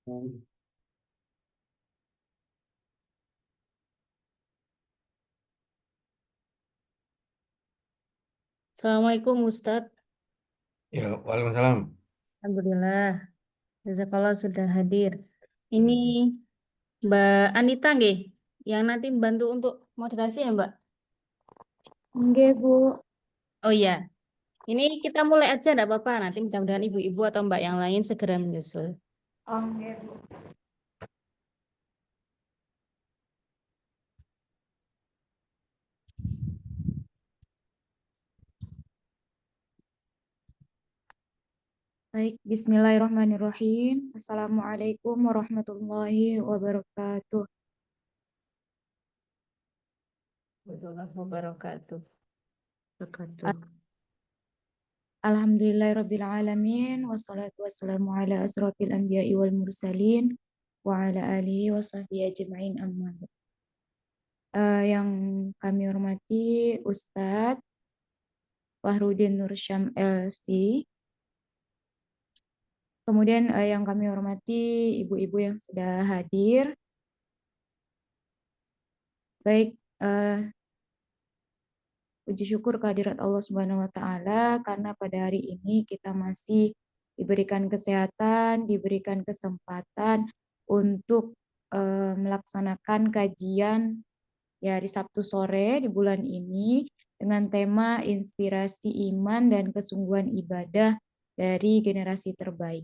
Assalamualaikum Ustadz. Ya, waalaikumsalam. Alhamdulillah. Jazakallah sudah hadir. Ini Mbak Anita nggih, yang nanti membantu untuk moderasi ya Mbak? Enggak, Bu. Oh iya, ini kita mulai aja enggak apa-apa. Nanti mudah-mudahan ibu-ibu atau Mbak yang lain segera menyusul. Enggak, Bu. Baik, bismillahirrahmanirrahim. Assalamualaikum warahmatullahi wabarakatuh. Warahmatullahi wabarakatuh. Alhamdulillahirabbil alamin wassalatu wassalamu ala asrofil anbiya'i wal mursalin wa ala alihi wa sahbihi ajma'in amma ba'd. Yang kami hormati Ustadz Fahrudin Nursyam LC. Kemudian yang kami hormati ibu-ibu yang sudah hadir. Baik, puji syukur kehadirat Allah Subhanahu wa taala karena pada hari ini kita masih diberikan kesehatan, diberikan kesempatan untuk melaksanakan kajian ya hari Sabtu sore di bulan ini dengan tema inspirasi iman dan kesungguhan ibadah dari generasi terbaik.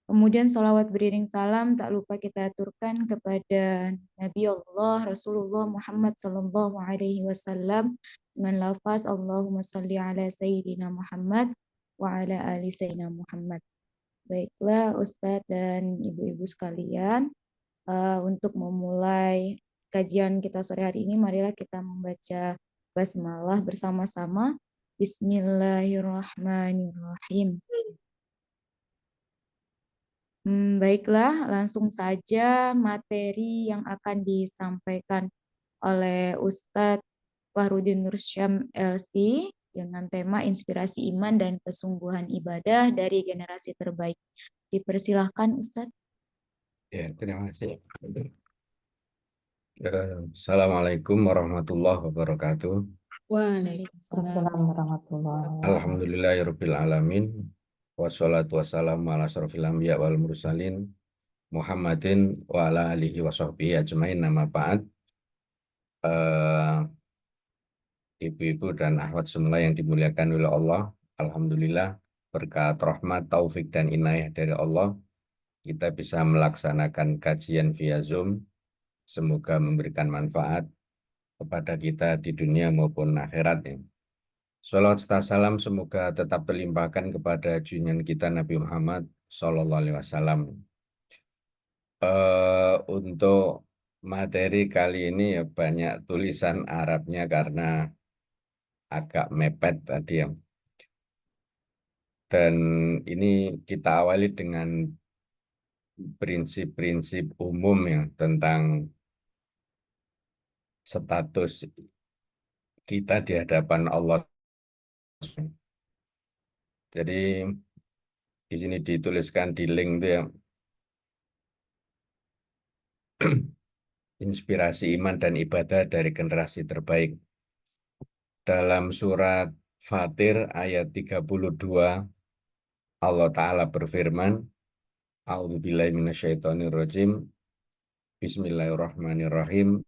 Kemudian sholawat beriring salam tak lupa kita aturkan kepada Nabi Allah Rasulullah Muhammad Sallallahu Alaihi Wasallam dengan lafaz Allahumma salli ala Sayyidina Muhammad wa ala ali Sayyidina Muhammad. Baiklah Ustadz dan ibu-ibu sekalian, untuk memulai kajian kita sore hari ini, marilah kita membaca basmalah bersama-sama. Bismillahirrahmanirrahim. Baiklah, langsung saja materi yang akan disampaikan oleh Ustadz Fahrudin Nursyam LC dengan tema inspirasi iman dan kesungguhan ibadah dari generasi terbaik. Dipersilahkan Ustadz. Ya, terima kasih. Assalamualaikum warahmatullahi wabarakatuh. Waalaikumsalam warahmatullahi wabarakatuh. Alhamdulillahirabbil alamin. Wassalatu wassalamu ala asrofil anbiya wal mursalin Muhammadin wa ala alihi wa sahbihi ajmain, nama ba'd. Ibu-ibu dan akhwat semua yang dimuliakan oleh Allah, alhamdulillah berkat rahmat, taufik dan inayah dari Allah kita bisa melaksanakan kajian via Zoom. Semoga memberikan manfaat kepada kita di dunia maupun akhirat. Shalawat serta salam semoga tetap terlimpahkan kepada junjungan kita Nabi Muhammad Sallallahu Alaihi Wasallam. Untuk materi kali ini ya banyak tulisan Arabnya karena agak mepet tadi ya. Dan ini kita awali dengan prinsip-prinsip umum ya tentang status kita di hadapan Allah. Jadi di sini dituliskan di link itu ya, inspirasi iman dan ibadah dari generasi terbaik. Dalam surat Fatir ayat 32 Allah Ta'ala berfirman, A'udzubillahi minasyaitonirrajim, Bismillahirrahmanirrahim,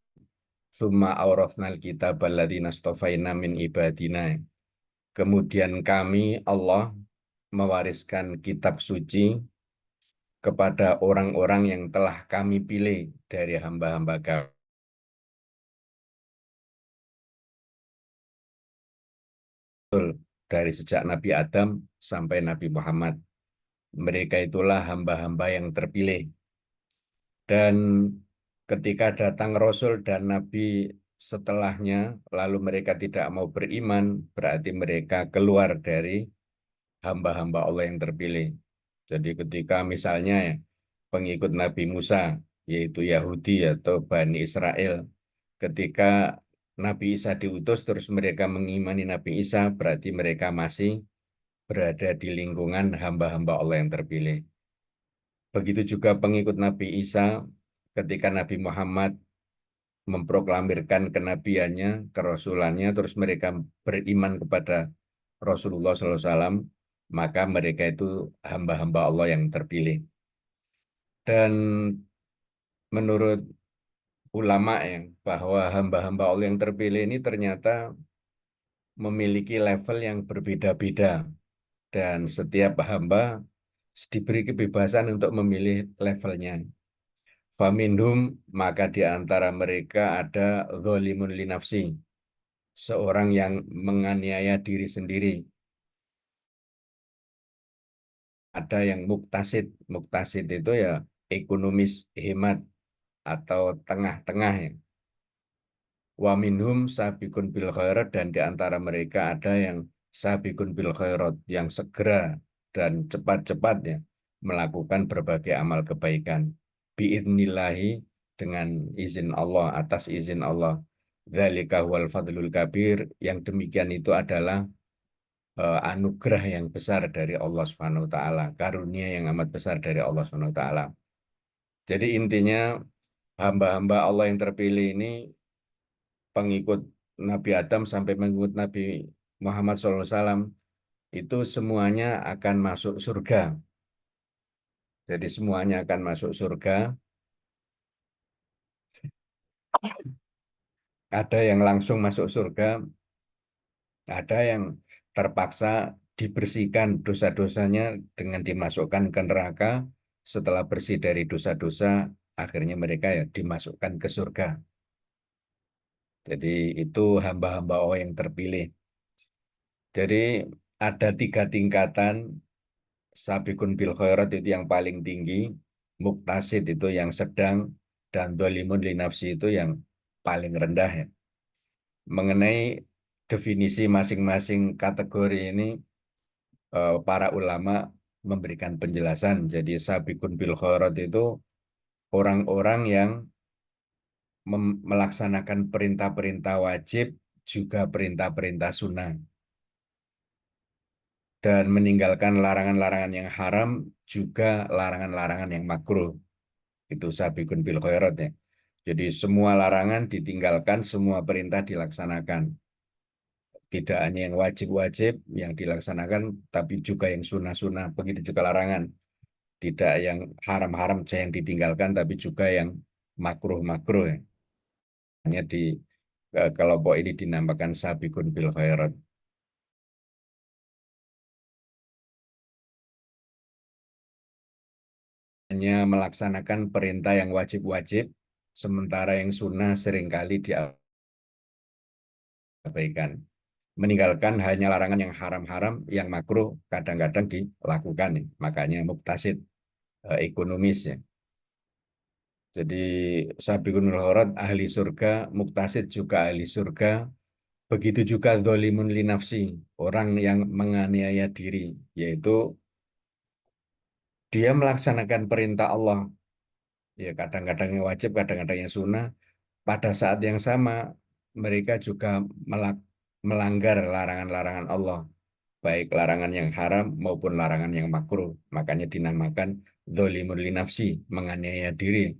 Tsumma awrathnal kitabal ladzina astafaina min ibadina. Kemudian kami Allah mewariskan kitab suci kepada orang-orang yang telah kami pilih dari hamba-hamba kami. Dari sejak Nabi Adam sampai Nabi Muhammad. Mereka itulah hamba-hamba yang terpilih. Dan ketika datang Rasul dan Nabi setelahnya, lalu mereka tidak mau beriman, berarti mereka keluar dari hamba-hamba Allah yang terpilih. Jadi ketika misalnya pengikut Nabi Musa, yaitu Yahudi atau Bani Israel, ketika Nabi Isa diutus terus mereka mengimani Nabi Isa, berarti mereka masih berada di lingkungan hamba-hamba Allah yang terpilih. Begitu juga pengikut Nabi Isa ketika Nabi Muhammad memproklamirkan kenabiannya, kerasulannya, terus mereka beriman kepada Rasulullah SAW, maka mereka itu hamba-hamba Allah yang terpilih. Dan menurut ulama yang bahwa hamba-hamba Allah yang terpilih ini ternyata memiliki level yang berbeda-beda, dan setiap hamba diberi kebebasan untuk memilih levelnya. Faminhum, maka di antara mereka ada zalimun linafsi, seorang yang menganiaya diri sendiri. Ada yang muktasid. Muktasid itu ya ekonomis hemat atau tengah-tengah ya. Wa minhum sabiqun bil khairat, dan di antara mereka ada yang sabiqun bil khairat, yang segera dan cepat-cepatnya melakukan berbagai amal kebaikan. Biidnillahi, dengan izin Allah, atas izin Allah. Dzalika huwal fadlul kabir, yang demikian itu adalah anugerah yang besar dari Allah Subhanahu wa taala, karunia yang amat besar dari Allah Subhanahu wa taala. Jadi intinya hamba-hamba Allah yang terpilih ini, pengikut Nabi Adam sampai pengikut Nabi Muhammad SAW, itu semuanya akan masuk surga. Jadi semuanya akan masuk surga. Ada yang langsung masuk surga, ada yang terpaksa dibersihkan dosa-dosanya dengan dimasukkan ke neraka. Setelah bersih dari dosa-dosa, akhirnya mereka ya dimasukkan ke surga. Jadi itu hamba-hamba Allah yang terpilih. Jadi ada 3 tingkatan. Sabiqun bil khairat itu yang paling tinggi, muktasid itu yang sedang, dan dzalimun linafsi itu yang paling rendah ya. Mengenai definisi masing-masing kategori ini, para ulama memberikan penjelasan. Jadi sabiqun bil khairat itu orang-orang yang melaksanakan perintah-perintah wajib, juga perintah-perintah sunnah, dan meninggalkan larangan-larangan yang haram, juga larangan-larangan yang makruh. Itu sabiqun bil khairat ya. Jadi semua larangan ditinggalkan, semua perintah dilaksanakan. Tidak hanya yang wajib-wajib yang dilaksanakan, tapi juga yang sunnah-sunnah. Begitu juga larangan. Tidak yang haram-haram yang ditinggalkan, tapi juga yang makruh-makruh ya. Hanya di kelompok ini dinamakan sabiqun bil khairat. Hanya melaksanakan perintah yang wajib-wajib, sementara yang sunnah seringkali diabaikan. Meninggalkan hanya larangan yang haram-haram, yang makruh kadang-kadang dilakukan ya. Makanya muktasid, ekonomis ya. Jadi sabiqun khairat ahli surga, muktasid juga ahli surga. Begitu juga dzalimun linafsi, orang yang menganiaya diri, yaitu dia melaksanakan perintah Allah. Ya kadang-kadang yang wajib, kadang-kadang yang sunnah. Pada saat yang sama mereka juga melanggar larangan-larangan Allah, baik larangan yang haram maupun larangan yang makruh. Makanya dinamakan dzalimun linafsi, menganiaya diri,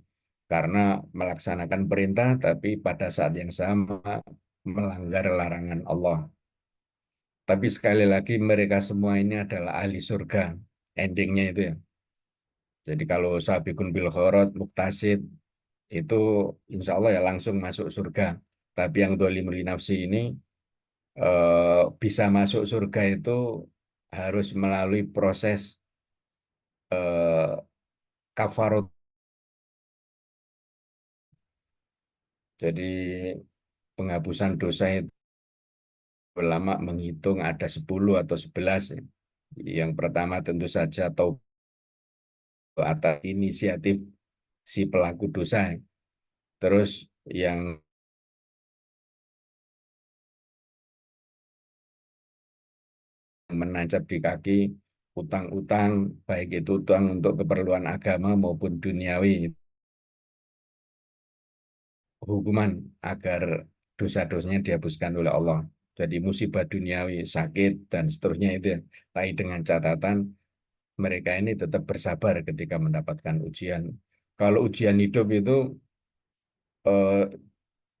karena melaksanakan perintah tapi pada saat yang sama melanggar larangan Allah. Tapi sekali lagi mereka semua ini adalah ahli surga, endingnya itu ya. Jadi kalau sabiqun bil khairat, muktasid, itu insya Allah ya langsung masuk surga. Tapi yang dzalimun linafsi ini bisa masuk surga itu harus melalui proses kafarot. Jadi penghapusan dosa itu ulama menghitung ada 10 atau 11 ya. Yang pertama tentu saja taubat atas inisiatif si pelaku dosa ya. Terus yang menancap di kaki utang-utang, baik itu utang untuk keperluan agama maupun duniawi, hukuman agar dosa-dosanya dihapuskan oleh Allah. Jadi musibah duniawi, sakit, dan seterusnya itu ya. Tapi dengan catatan mereka ini tetap bersabar ketika mendapatkan ujian. Kalau ujian hidup itu eh,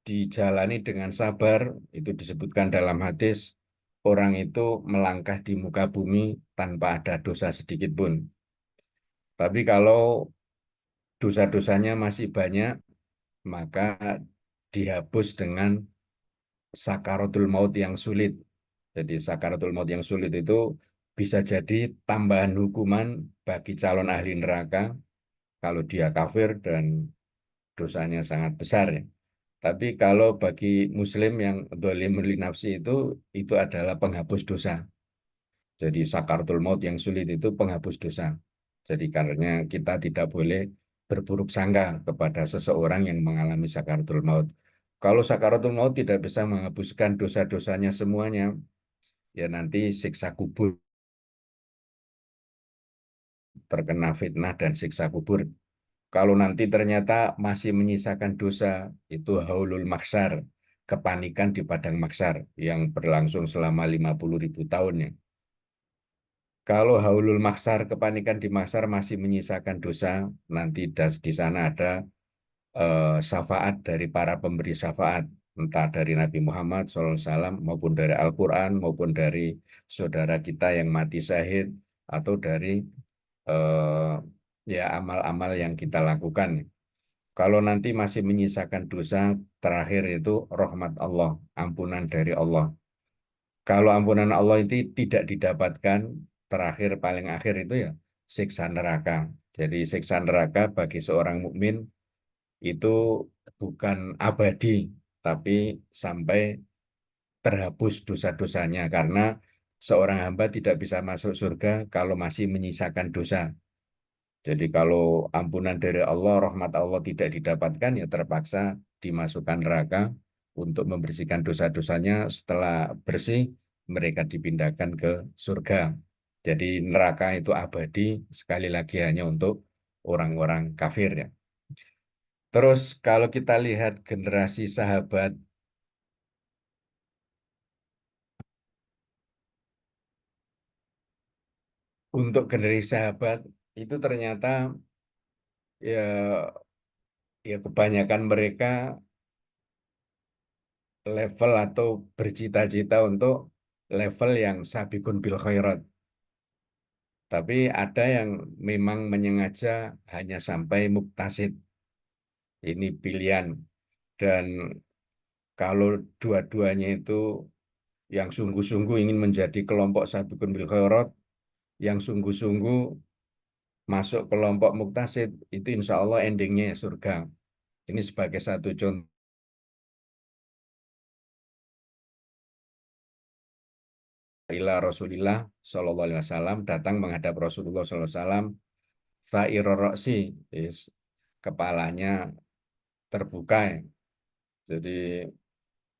dijalani dengan sabar, itu disebutkan dalam hadis, orang itu melangkah di muka bumi tanpa ada dosa sedikit pun. Tapi kalau dosa-dosanya masih banyak, maka dihapus dengan sakaratul maut yang sulit. Jadi sakaratul maut yang sulit itu bisa jadi tambahan hukuman bagi calon ahli neraka kalau dia kafir dan dosanya sangat besar ya. Tapi kalau bagi muslim yang dzalimun li nafsi itu adalah penghapus dosa. Jadi sakaratul maut yang sulit itu penghapus dosa. Jadi karena kita tidak boleh berburuk sangka kepada seseorang yang mengalami sakaratul maut. Kalau sakaratul maut tidak bisa menghapuskan dosa-dosanya semuanya, ya nanti siksa kubur, terkena fitnah dan siksa kubur. Kalau nanti ternyata masih menyisakan dosa, itu haulul mahsyar, kepanikan di padang mahsyar yang berlangsung selama 50.000 tahun ya. Kalau haulul mahsyar, kepanikan di mahsyar masih menyisakan dosa, nanti di sana ada syafaat dari para pemberi syafaat, entah dari Nabi Muhammad SAW maupun dari Al-Quran maupun dari saudara kita yang mati syahid atau dari eh, ya amal-amal yang kita lakukan. Kalau nanti masih menyisakan dosa, terakhir itu rahmat Allah, ampunan dari Allah. Kalau ampunan Allah itu tidak didapatkan, terakhir paling akhir itu ya siksa neraka. Jadi siksa neraka bagi seorang mukmin itu bukan abadi, tapi sampai terhapus dosa-dosanya karena seorang hamba tidak bisa masuk surga kalau masih menyisakan dosa. Jadi kalau ampunan dari Allah, rahmat Allah tidak didapatkan, ya terpaksa dimasukkan neraka untuk membersihkan dosa-dosanya. Setelah bersih, mereka dipindahkan ke surga. Jadi neraka itu abadi, sekali lagi hanya untuk orang-orang kafir ya. Terus kalau kita lihat generasi sahabat, untuk generasi sahabat itu ternyata ya ya kebanyakan mereka level atau bercita-cita untuk level yang sabikun bil khairat. Tapi ada yang memang menyengaja hanya sampai muktasid. Ini pilihan. Dan kalau dua-duanya itu yang sungguh-sungguh ingin menjadi kelompok sabikun bil khairat, yang sungguh-sungguh masuk kelompok muktasid, itu insya Allah endingnya surga. Ini sebagai satu contoh. Ila Rasulillah Shallallahu Alaihi Wasallam datang menghadap Rasulullah Shallallahu Alaihi Wasallam, fa'iroroksi, kepalanya terbuka, ya. Jadi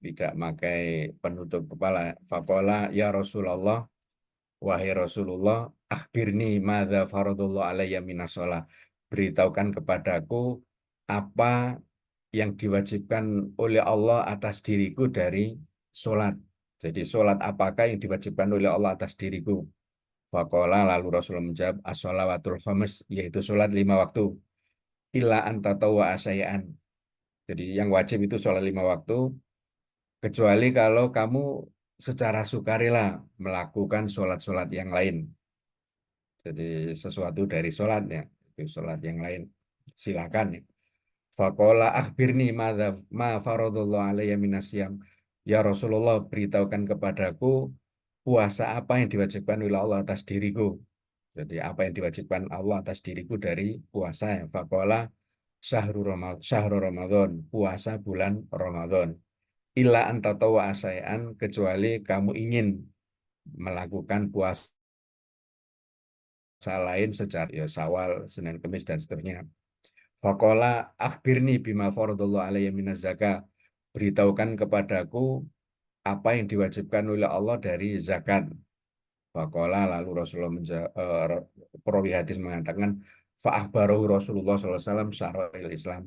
tidak pakai penutup kepala. Faqala ya Rasulullah, wahai Rasulullah, akhbirni madza faradullah alayya minas shalah. Beritahukan kepadaku apa yang diwajibkan oleh Allah atas diriku dari sholat. Jadi sholat apakah yang diwajibkan oleh Allah atas diriku? Faqala lalu Rasulullah menjawab as-shalawatul khamis, yaitu sholat 5 waktu. Illa anta tawa asyai'an. Jadi yang wajib itu sholat 5 waktu, kecuali kalau kamu secara sukarela melakukan sholat-sholat yang lain. Jadi sesuatu dari sholatnya, itu sholat yang lain. Silakan ya. Faqala akhbirni ma faradullah alayya minasyam. Ya Rasulullah, beritahukan kepadaku puasa apa yang diwajibkan oleh Allah atas diriku. Jadi apa yang diwajibkan Allah atas diriku dari puasa ya. Faqala syahru Ramadan, puasa bulan Ramadan. Illa anta tawa asayan, kecuali kamu ingin melakukan puasa lain secara ya Syawal, Senin, Kamis dan seterusnya. Faqala akhbirni bima faradallahu alayya minaz zakah. Beritahukan kepadaku apa yang diwajibkan oleh Allah dari zakat. Faqala lalu Rasulullah perawi hadis mengatakan fa'akhbarahu Rasulullah SAW syara'il Islam.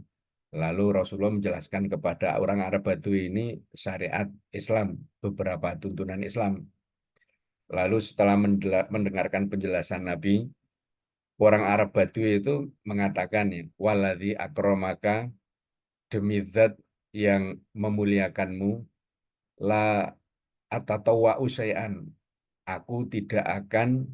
Lalu Rasulullah menjelaskan kepada orang Arab Badui ini syariat Islam, beberapa tuntunan Islam. Lalu setelah mendengarkan penjelasan Nabi, orang Arab Badui itu mengatakan ya, waladhi akromaka, demi zat yang memuliakanmu, la atatawwa'u syai'an, aku tidak akan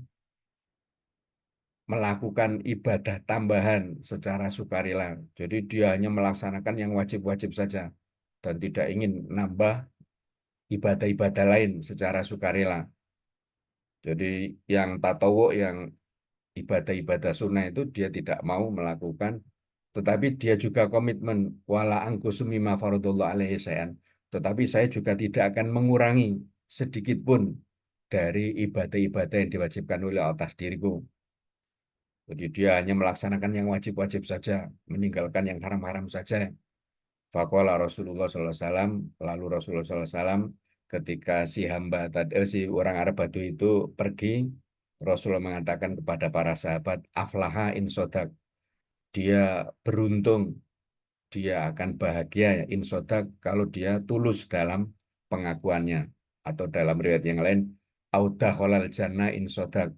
melakukan ibadah tambahan secara sukarela. Jadi dia hanya melaksanakan yang wajib-wajib saja dan tidak ingin nambah ibadah-ibadah lain secara sukarela. Jadi yang tatawu, yang ibadah-ibadah sunnah itu dia tidak mau melakukan, tetapi dia juga komitmen wala angkusumi ma faradallahu alaihi syai'an. Tetapi saya juga tidak akan mengurangi sedikit pun dari ibadah-ibadah yang diwajibkan oleh atas diriku. Jadi dia hanya melaksanakan yang wajib-wajib saja, meninggalkan yang haram-haram saja. Faqala Rasulullah SAW, lalu Rasulullah SAW ketika si hamba tadi, si orang Arab Badu itu pergi, Rasulullah mengatakan kepada para sahabat, aflaha in sodak, dia beruntung, dia akan bahagia ya, in sodak, kalau dia tulus dalam pengakuannya. Atau dalam riwayat yang lain, audah kholal jannah in sodak,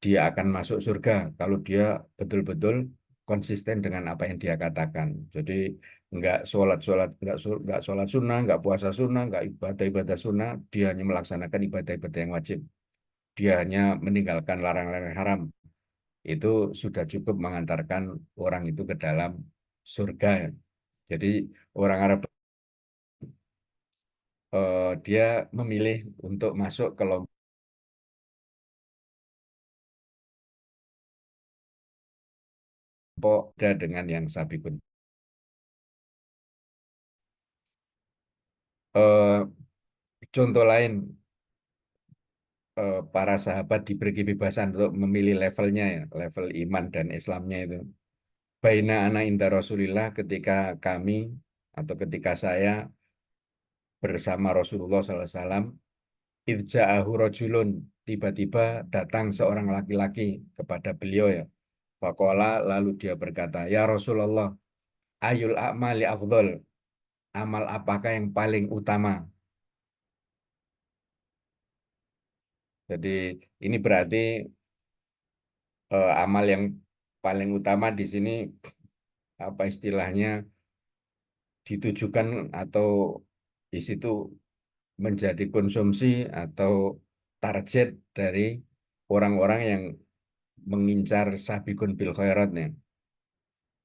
dia akan masuk surga kalau dia betul-betul konsisten dengan apa yang dia katakan. Jadi enggak sholat-sholat, enggak sholat sunnah, enggak puasa sunnah, enggak ibadah-ibadah sunnah, dia hanya melaksanakan ibadah-ibadah yang wajib. Dia hanya meninggalkan larang-larang haram. Itu sudah cukup mengantarkan orang itu ke dalam surga. Jadi orang Arab dia memilih untuk masuk ke kelompok dengan yang sabikun. Contoh lain, para sahabat diberi kebebasan untuk memilih levelnya ya, level iman dan Islamnya itu. Baina ana inda Rasulillah, ketika kami atau ketika saya bersama Rasulullah SAW, irja'ahu rajulun, tiba-tiba datang seorang laki-laki kepada beliau ya. Faqala, lalu dia berkata, ya Rasulullah, ayul a'mali afdol, amal apakah yang paling utama? Jadi ini berarti amal yang paling utama di sini apa istilahnya ditujukan atau di situ menjadi konsumsi atau target dari orang-orang yang mengincar sabikun bil khairatnya.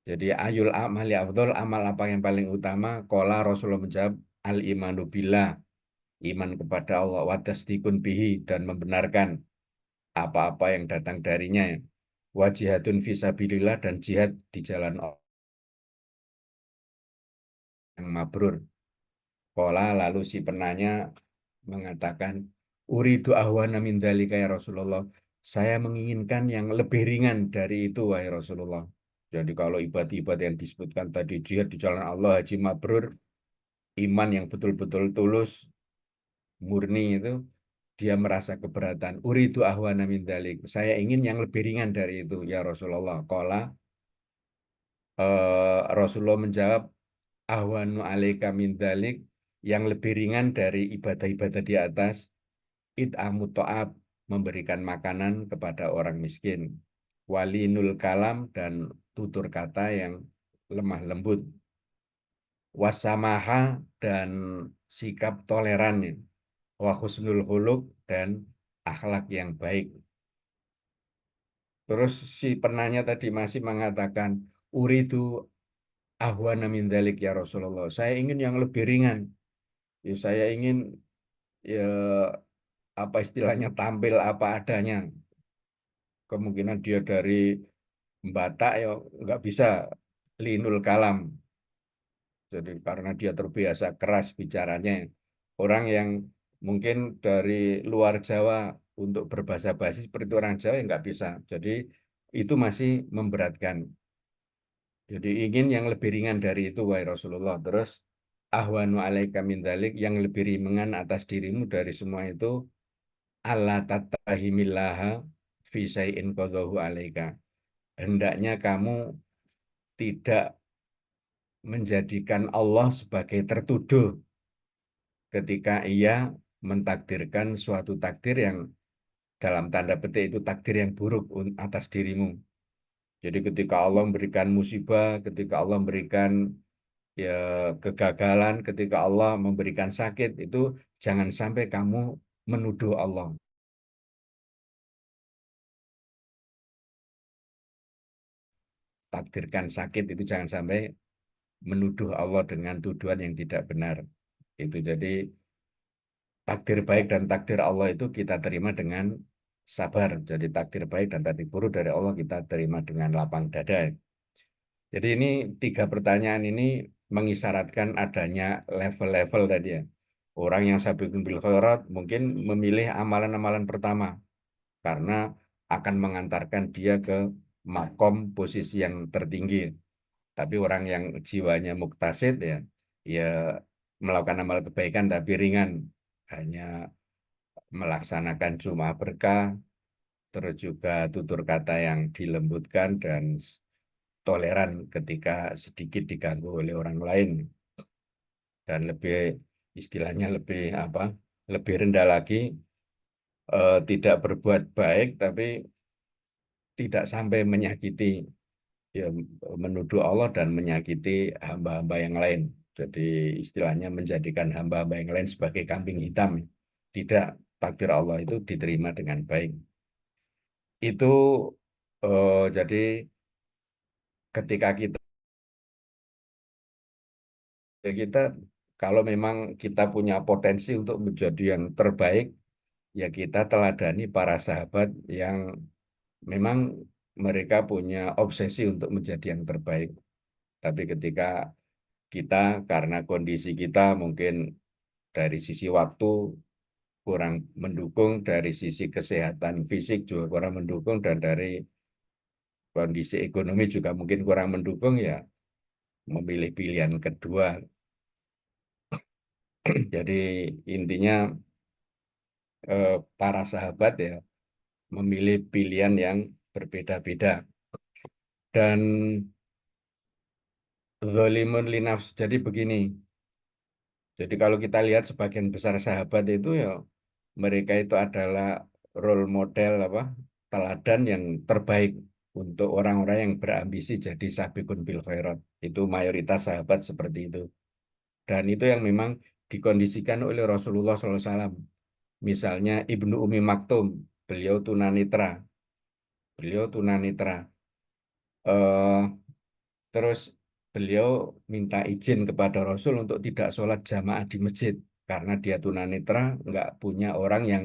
Jadi ayul amali afdol, amal apa yang paling utama? Qala, Rasulullah menjawab, al imanu billah, iman kepada Allah, wa tasdikun bihi, dan membenarkan apa-apa yang datang darinya. Wa jihadun fisabilillah, dan jihad di jalan Allah yang mabrur. Qala, lalu si penanya mengatakan, uridu ahwana min dzalika ya Rasulullah. Saya menginginkan yang lebih ringan dari itu, wahai Rasulullah. Jadi kalau ibadah-ibadah yang disebutkan tadi, jihad di jalan Allah, haji mabrur, iman yang betul-betul tulus, murni itu, dia merasa keberatan. Uridu ahwana min dzalik. Saya ingin yang lebih ringan dari itu, ya Rasulullah. Qala, Rasulullah menjawab, ahwanu alaika min dzalik, yang lebih ringan dari ibadah-ibadah di atas, it'amu to'ab, memberikan makanan kepada orang miskin, walinul kalam, dan tutur kata yang lemah lembut, wasamaha, dan sikap tolerannya, wa husnul huluk, dan akhlak yang baik. Terus si penanya tadi masih mengatakan, uridu ahwana min dzalik ya Rasulullah. Saya ingin yang lebih ringan. Ya, saya ingin ya apa istilahnya tampil apa adanya. Kemungkinan dia dari Batak ya nggak bisa linul kalam. Jadi karena dia terbiasa keras bicaranya. Orang yang mungkin dari luar Jawa untuk berbahasa basi seperti orang Jawa ya nggak bisa. Jadi itu masih memberatkan. Jadi ingin yang lebih ringan dari itu, wahai Rasulullah. Terus ahwanu alaika min dzalik, yang lebih ringan atas dirimu dari semua itu, alla tattahimillaha fi syai'in qadahu alaika. Hendaknya kamu tidak menjadikan Allah sebagai tertuduh ketika ia mentakdirkan suatu takdir yang dalam tanda petik itu takdir yang buruk atas dirimu. Jadi ketika Allah memberikan musibah, ketika Allah memberikan ya kegagalan, ketika Allah memberikan sakit, itu jangan sampai kamu menuduh Allah. Takdirkan sakit itu jangan sampai menuduh Allah dengan tuduhan yang tidak benar. Itu jadi takdir baik dan takdir Allah itu kita terima dengan sabar. Jadi takdir baik dan takdir buruk dari Allah kita terima dengan lapang dada. Jadi ini 3 pertanyaan ini mengisyaratkan adanya level-level tadi ya. Orang yang sabiqun bil khairat mungkin memilih amalan-amalan pertama karena akan mengantarkan dia ke makom posisi yang tertinggi. Tapi orang yang jiwanya muktasid ya, ya melakukan amal kebaikan tapi ringan, hanya melaksanakan Jumat berkah, terus juga tutur kata yang dilembutkan dan toleran ketika sedikit diganggu oleh orang lain, dan lebih istilahnya lebih apa, lebih rendah lagi, tidak berbuat baik tapi tidak sampai menyakiti, ya menuduh Allah dan menyakiti hamba-hamba yang lain. Jadi istilahnya menjadikan hamba-hamba yang lain sebagai kambing hitam. Tidak, takdir Allah itu diterima dengan baik. Itu jadi ketika kita kalau memang kita punya potensi untuk menjadi yang terbaik, ya kita teladani para sahabat yang memang mereka punya obsesi untuk menjadi yang terbaik. Tapi ketika kita karena kondisi kita mungkin dari sisi waktu kurang mendukung, dari sisi kesehatan fisik juga kurang mendukung, dan dari kondisi ekonomi juga mungkin kurang mendukung, ya memilih pilihan kedua. Jadi intinya para sahabat ya memilih pilihan yang berbeda-beda. Dan zalimun linafs, jadi begini. Jadi kalau kita lihat sebagian besar sahabat itu ya mereka itu adalah role model apa, teladan yang terbaik untuk orang-orang yang berambisi jadi sabiqun bil khairat. Itu mayoritas sahabat seperti itu. Dan itu yang memang dikondisikan oleh Rasulullah SAW. Misalnya Ibnu Umi Maktum, beliau tunanetra. Beliau tunanetra. Eh, terus beliau minta izin kepada Rasul untuk tidak sholat jamaah di masjid karena dia tunanetra, nggak punya orang yang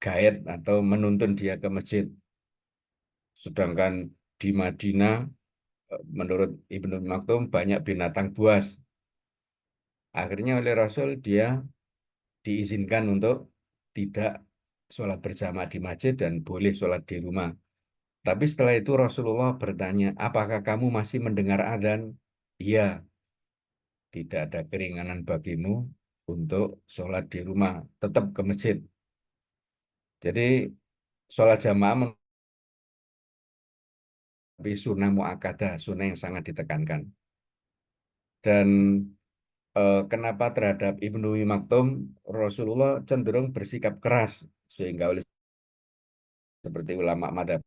guide atau menuntun dia ke masjid. Sedangkan di Madinah, menurut Ibnu Maktum banyak binatang buas. Akhirnya oleh Rasul dia diizinkan untuk tidak sholat berjamaah di masjid dan boleh sholat di rumah. Tapi setelah itu Rasulullah bertanya, apakah kamu masih mendengar adzan? Iya, tidak ada keringanan bagimu untuk sholat di rumah, tetap ke masjid. Jadi sholat jamaah menjadi sunnah muakkadah, sunnah yang sangat ditekankan. Dan kenapa terhadap Ibnu Maktum Rasulullah cenderung bersikap keras, sehingga oleh seperti ulama madzhab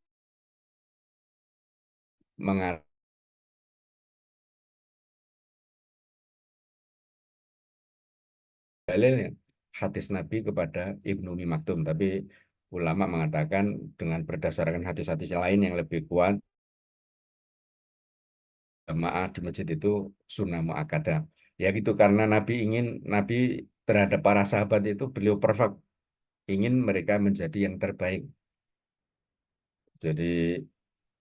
mengatakan dalilnya hadis Nabi kepada Ibnu Maktum, tapi ulama mengatakan dengan berdasarkan hadis-hadis lain yang lebih kuat, jamaah di masjid itu sunnah muakkadah. Ya gitu, karena Nabi terhadap para sahabat itu beliau perfect, ingin mereka menjadi yang terbaik. Jadi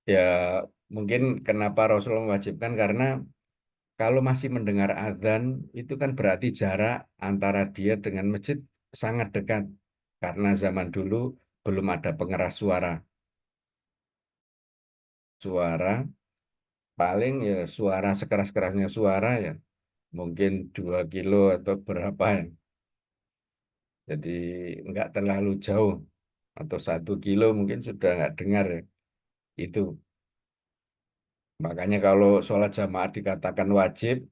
ya mungkin kenapa Rasulullah mewajibkan, karena kalau masih mendengar azan itu kan berarti jarak antara dia dengan masjid sangat dekat. Karena zaman dulu belum ada pengeras suara. Suara paling ya suara sekeras-kerasnya suara ya mungkin 2 kilo atau berapa ya. Jadi nggak terlalu jauh, atau 1 kilo mungkin sudah nggak dengar ya. Itu makanya kalau sholat jamaah dikatakan wajib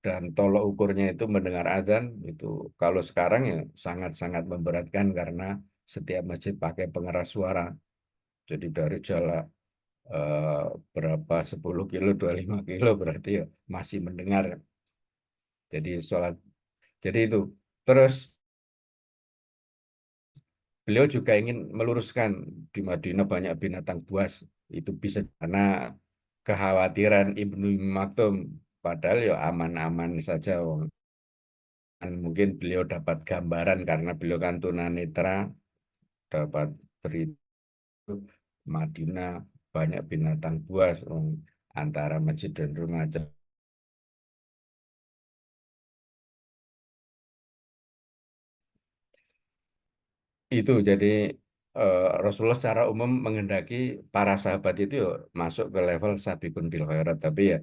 dan tolok ukurnya itu mendengar adzan, itu kalau sekarang ya sangat-sangat memberatkan karena setiap masjid pakai pengeras suara. Jadi dari jarak berapa 10 kilo, 25 kilo berarti ya masih mendengar. Jadi sholat, jadi itu. Terus beliau juga ingin meluruskan di Madinah banyak binatang buas. Itu bisa karena kekhawatiran Ibnu Maktum. Padahal ya aman-aman saja. Wong. Dan mungkin beliau dapat gambaran karena beliau kan tunanetra, dapat berita Madinah banyak binatang buas antara masjid dan rumah. Itu jadi Rasulullah secara umum menghendaki para sahabat itu ya masuk ke level sabiqun bil khairat, tapi ya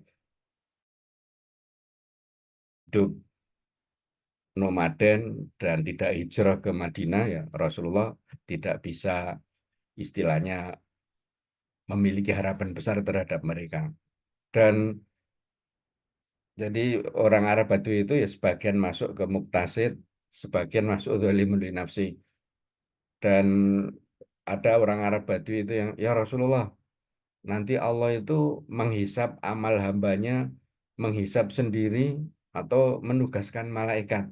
hidup nomaden dan tidak hijrah ke Madinah ya Rasulullah tidak bisa istilahnya memiliki harapan besar terhadap mereka. Dan jadi orang Arab Badui itu ya sebagian masuk ke muktasid, sebagian masuk dzalimun li nafsi. Dan ada orang Arab Badui itu yang ya Rasulullah, nanti Allah itu menghisap amal hambanya, menghisap sendiri atau menugaskan malaikat.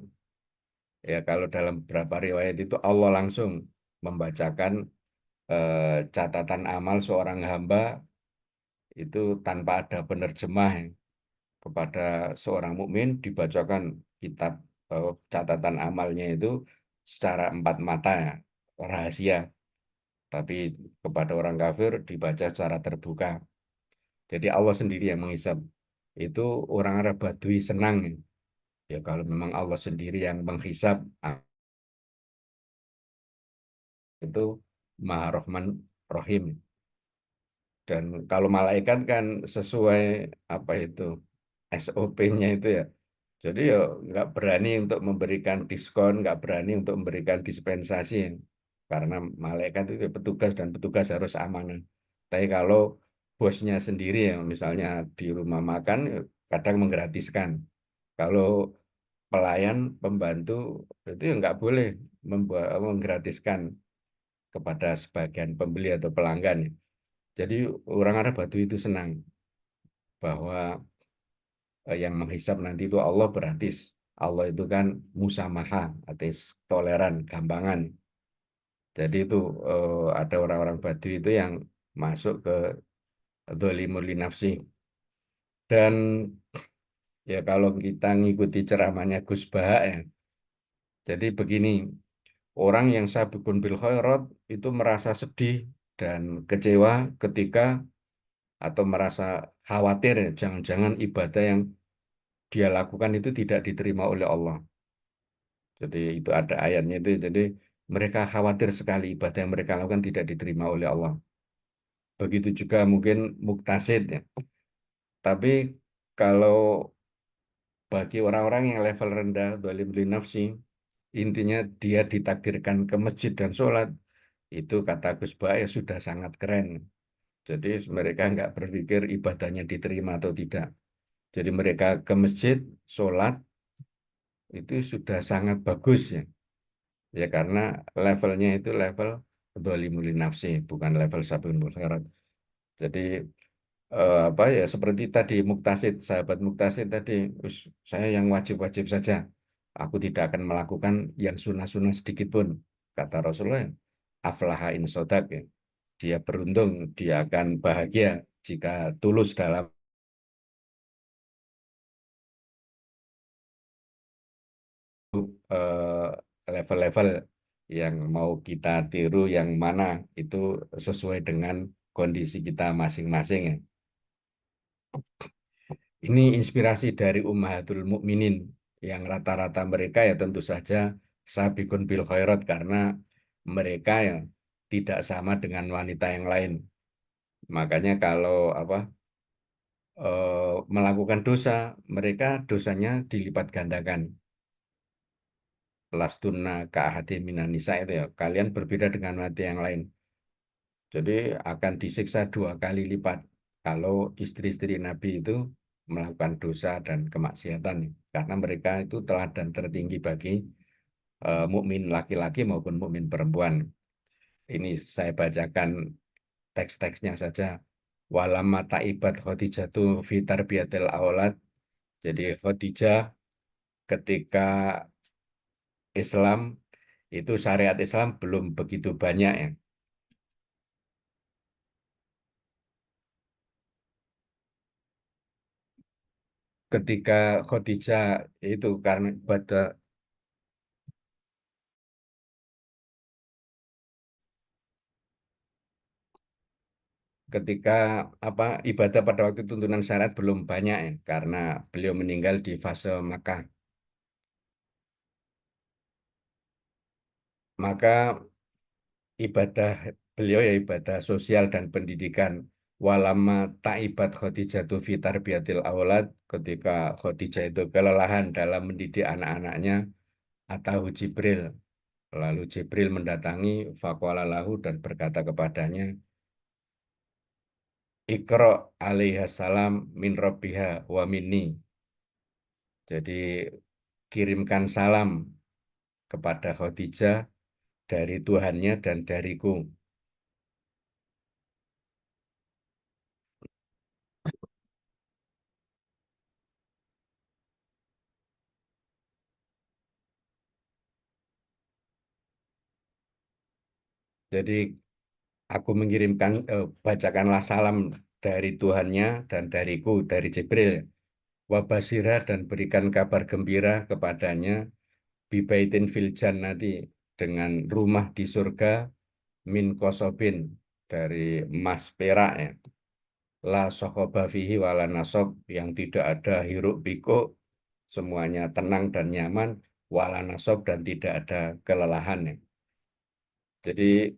Ya kalau dalam beberapa riwayat itu Allah langsung membacakan catatan amal seorang hamba itu tanpa ada penerjemah kepada seorang mukmin dibacakan kitab catatan amalnya itu secara empat mata ya, rahasia. Tapi kepada orang kafir dibaca secara terbuka. Jadi Allah sendiri yang menghisap. Itu orang Arab Badui senang. Ya kalau memang Allah sendiri yang menghisap, itu Maha Rahman Rahim. Dan kalau malaikat kan sesuai apa itu SOP-nya itu ya. Jadi ya nggak berani untuk memberikan diskon, nggak berani untuk memberikan dispensasi. Karena malaikat itu petugas dan petugas harus amanah. Tapi kalau bosnya sendiri ya, misalnya di rumah makan, ya kadang menggratiskan. Kalau pelayan, pembantu, itu ya nggak boleh menggratiskan kepada sebagian pembeli atau pelanggan. Jadi orang Arab Batu itu senang bahwa yang menghisap nanti itu Allah berarti Allah itu kan musamaha atau toleran, gampangan. Jadi itu ada orang-orang Badui itu yang masuk ke Dzolimul li nafsi. Dan ya kalau kita ngikuti ceramahnya Gus Baha ya, jadi begini, orang yang sabiqun bil khairat itu merasa sedih dan kecewa ketika atau merasa khawatir ya, jangan-jangan ibadah yang dia lakukan itu tidak diterima oleh Allah. Jadi itu ada ayatnya itu. Jadi mereka khawatir sekali ibadah yang mereka lakukan tidak diterima oleh Allah. Begitu juga mungkin muktasid ya. Tapi kalau bagi orang-orang yang level rendah, dolim li nafsi, intinya dia ditakdirkan ke masjid dan sholat, itu kata Gus Ba ya sudah sangat keren. Jadi mereka nggak berpikir ibadahnya diterima atau tidak. Jadi mereka ke masjid, sholat, itu sudah sangat bagus ya. Ya karena levelnya itu level dolimul nafsi, bukan level sabun khairat. Jadi apa ya seperti tadi Muktasid, sahabat Muktasid tadi, saya yang wajib-wajib saja. Aku tidak akan melakukan yang sunnah-sunnah sedikit pun. Kata Rasulullah, aflaha in sodak ya. Dia beruntung, dia akan bahagia jika tulus dalam eh, level-level yang mau kita tiru yang mana itu sesuai dengan kondisi kita masing-masing ya. Ini inspirasi dari Ummahatul Mukminin yang rata-rata mereka ya tentu saja sabiqun bil khairat karena mereka ya tidak sama dengan wanita yang lain. Makanya kalau apa melakukan dosa, mereka dosanya dilipat gandakan. Lastunna ka'ahadi minan nisa itu ya, kalian berbeda dengan wanita yang lain. Jadi akan disiksa 2 kali lipat kalau istri-istri Nabi itu melakukan dosa dan kemaksiatan karena mereka itu teladan tertinggi bagi mukmin laki-laki maupun mukmin perempuan. Ini saya bacakan teks-teksnya saja. Walamma ta'ibat Khadijatu fi tarbiyatil aulad. Jadi Khadijah ketika Islam itu syariat Islam belum begitu banyak ya. Ketika Khadijah itu karena ketika ibadah pada waktu tuntunan syariat belum banyak ya, karena beliau meninggal di fase Makkah. Maka ibadah beliau ya ibadah sosial dan pendidikan. Walama ta'ibat Khadijatu fi tarbiyatil aulad, ketika Khadijah itu kelelahan dalam mendidik anak-anaknya, atau Jibril. Lalu Jibril mendatangi faqala lahu dan berkata kepadanya, Iqra alaihassalam min rabbiha wa minni. Jadi kirimkan salam kepada Khadijah dari Tuhannya dan dariku. Jadi aku mengirimkan, bacakanlah salam dari Tuhannya dan dariku, dari Jibril. Wabasira, dan berikan kabar gembira kepadanya, bibaitin fil jannati, dengan rumah di surga, min kosobin, dari emas perak ya. La sokoba fihi wala nasob, yang tidak ada hiruk pikuk, semuanya tenang dan nyaman, wala nasob, dan tidak ada kelelahan ya. Jadi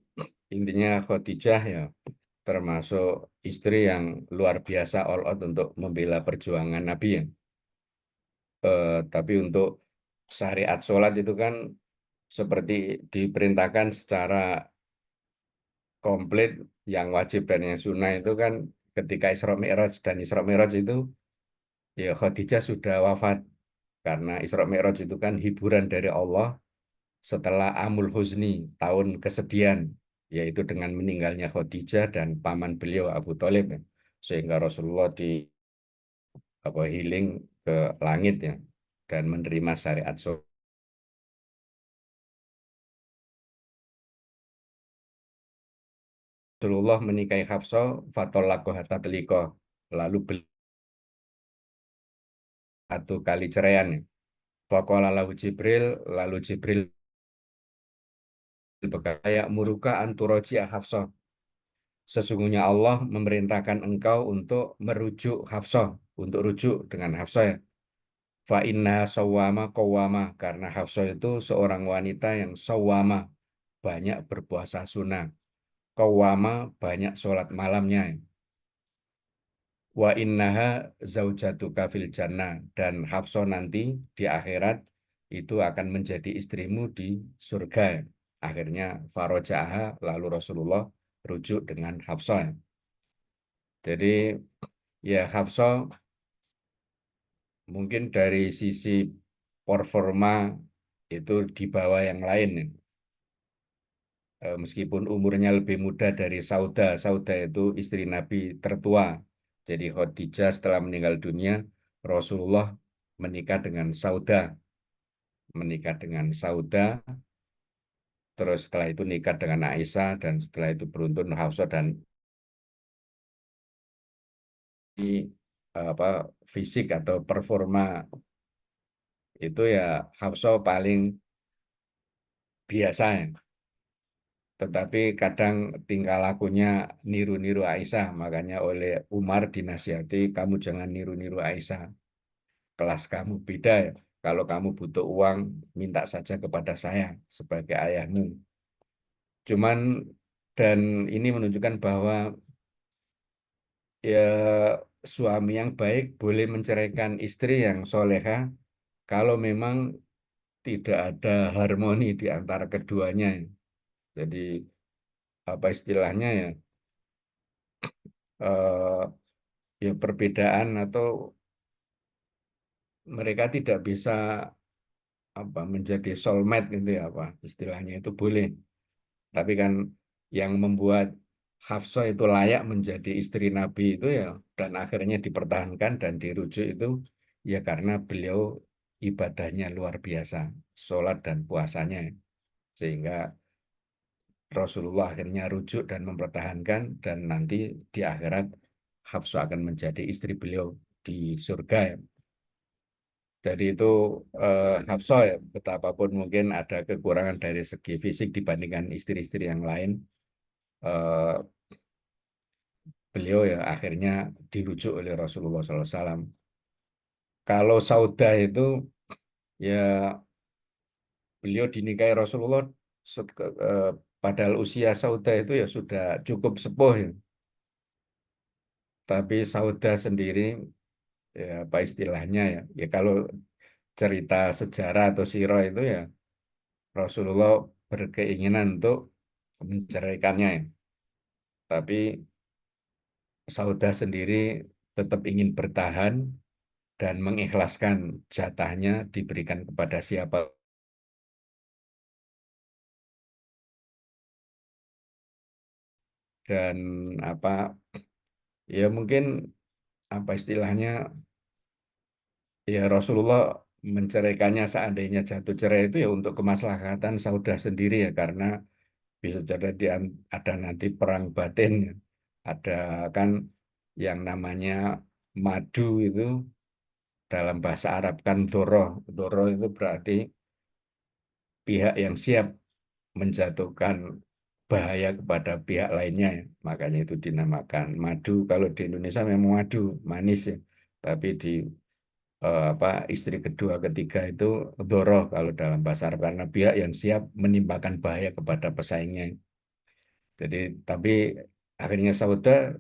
intinya Khadijah ya termasuk istri yang luar biasa all out untuk membela perjuangan Nabi ya. Tapi untuk syariat sholat itu kan seperti diperintahkan secara komplit, yang wajib dan yang sunnah itu kan ketika Isra Mi'raj, dan Isra Mi'raj itu ya Khadijah sudah wafat, karena Isra Mi'raj itu kan hiburan dari Allah setelah Amul Huzni, tahun kesedihan, yaitu dengan meninggalnya Khadijah dan paman beliau Abu Thalib ya. Sehingga Rasulullah healing ke langit ya, dan menerima syariat sholat. Rasulullah menikahi Hafsah, fatolakoh hatta telikoh, lalu beli satu kali ceraian ya. Faqala lahu Jibril, lalu Jibril berkata, muruka anturaji'ah Hafsah. Sesungguhnya Allah memerintahkan engkau untuk merujuk Hafsah, untuk rujuk dengan Hafsah ya. Fa inna sawwama qawwama, karena Hafsah itu seorang wanita yang sawwama, banyak berpuasa sunnah. Qawwama, banyak sholat malamnya. Wa innaha zaujatuka fil jannah, dan Hafsah nanti di akhirat itu akan menjadi istrimu di surga. Akhirnya farojaha, lalu Rasulullah rujuk dengan Hafsah. Jadi ya Hafsah mungkin dari sisi performa itu di bawah yang lain. Meskipun umurnya lebih muda dari Sauda. Sauda itu istri Nabi tertua. Jadi Khadijah setelah meninggal dunia, Rasulullah menikah dengan Sauda. Menikah dengan Sauda, terus setelah itu nikah dengan Aisyah, dan setelah itu beruntun Hafsah, dan fisik atau performa itu ya Hafsah paling biasa ya. Tetapi kadang tingkah lakunya niru-niru Aisyah, makanya oleh Umar dinasihati, kamu jangan niru-niru Aisyah, kelas kamu beda ya. Kalau kamu butuh uang, minta saja kepada saya sebagai ayahmu. Cuman, dan ini menunjukkan bahwa ya suami yang baik boleh menceraikan istri yang soleha kalau memang tidak ada harmoni di antara keduanya. Jadi apa istilahnya ya, eh, ya perbedaan, atau mereka tidak bisa menjadi soulmate gitu ya, istilahnya itu boleh. Tapi kan yang membuat Hafsah itu layak menjadi istri Nabi itu ya, dan akhirnya dipertahankan dan dirujuk itu ya karena beliau ibadahnya luar biasa, sholat dan puasanya, sehingga Rasulullah akhirnya rujuk dan mempertahankan, dan nanti di akhirat Hafsah akan menjadi istri beliau di surga ya. Jadi itu Hafsah ya, betapapun mungkin ada kekurangan dari segi fisik dibandingkan istri-istri yang lain, eh, beliau ya akhirnya dirujuk oleh Rasulullah SAW. Kalau Saudah itu ya beliau dinikahi Rasulullah padahal usia Saudah itu ya sudah cukup sepuh ya. Tapi Saudah sendiri ya apa istilahnya ya, ya kalau cerita sejarah atau sirah itu ya Rasulullah berkeinginan untuk menceraikannya ya. Tapi Saudah sendiri tetap ingin bertahan dan mengikhlaskan jatahnya diberikan kepada siapa, dan apa ya mungkin apa istilahnya ya Rasulullah menceraikannya seandainya jatuh cerai itu ya untuk kemaslahatan Saudah sendiri ya, karena bisa jadi ada nanti perang batin ya. Ada kan yang namanya madu itu dalam bahasa Arab kan doroh. Doroh itu berarti pihak yang siap menjatuhkan bahaya kepada pihak lainnya ya. Makanya itu dinamakan madu. Kalau di Indonesia memang madu, manis ya. Tapi di apa istri kedua ketiga itu doroh kalau dalam bahasa Arab, karena pihak yang siap menimpakan bahaya kepada pesaingnya. Jadi tapi akhirnya Saudah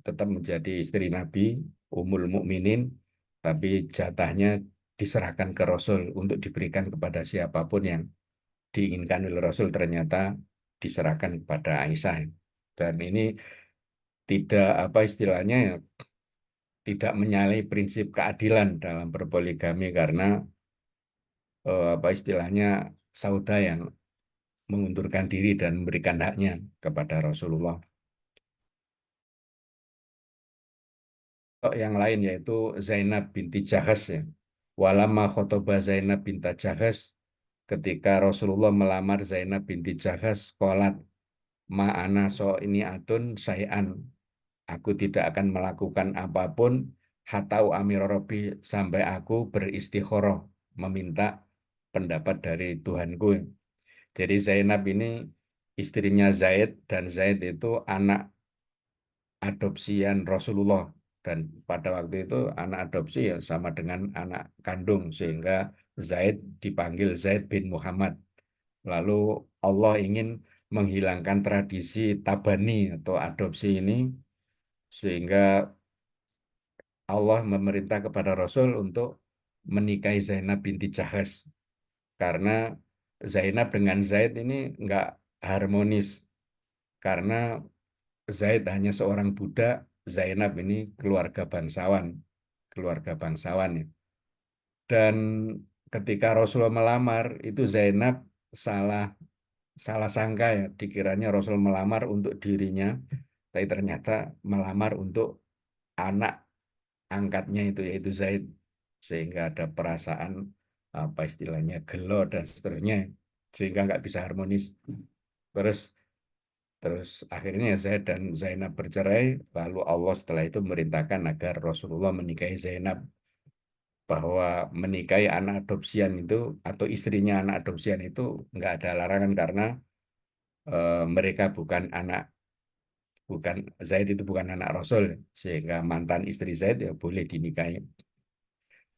tetap menjadi istri Nabi, Ummul Mukminin, tapi jatahnya diserahkan ke Rasul untuk diberikan kepada siapapun yang diinginkan oleh Rasul, ternyata diserahkan kepada Aisyah. Dan ini tidak apa istilahnya ya, tidak menyalahi prinsip keadilan dalam berpoligami, karena apa istilahnya Saudah yang mengundurkan diri dan memberikan haknya kepada Rasulullah. Yang lain yaitu Zainab binti Jahas ya. Walama khotoba Zainab binti Jahas, ketika Rasulullah melamar Zainab binti Jahas, qalat ma'ana so ini atun sayan, aku tidak akan melakukan apapun hatau amir Rabbi, sampai aku beristikharah meminta pendapat dari Tuhanku. Jadi Zainab ini istrinya Zaid, dan Zaid itu anak adopsian Rasulullah, dan pada waktu itu anak adopsi ya sama dengan anak kandung, sehingga Zaid dipanggil Zaid bin Muhammad. Lalu Allah ingin menghilangkan tradisi tabani atau adopsi ini, sehingga Allah memerintah kepada Rasul untuk menikahi Zainab binti Jahas, karena Zainab dengan Zaid ini nggak harmonis, karena Zaid hanya seorang budak, Zainab ini keluarga bangsawan ya. Dan ketika Rasulullah melamar itu Zainab salah salah sangka ya, dikiranya Rasul melamar untuk dirinya, tapi ternyata melamar untuk anak angkatnya itu yaitu Zaid, sehingga ada perasaan apa istilahnya gelo dan seterusnya, sehingga nggak bisa harmonis. Terus Terus akhirnya Zaid dan Zainab bercerai, lalu Allah setelah itu memerintahkan agar Rasulullah menikahi Zainab, bahwa menikahi anak adopsian itu atau istrinya anak adopsian itu nggak ada larangan, karena mereka bukan Zaid itu bukan anak Rasul, sehingga mantan istri Zaid ya boleh dinikahi.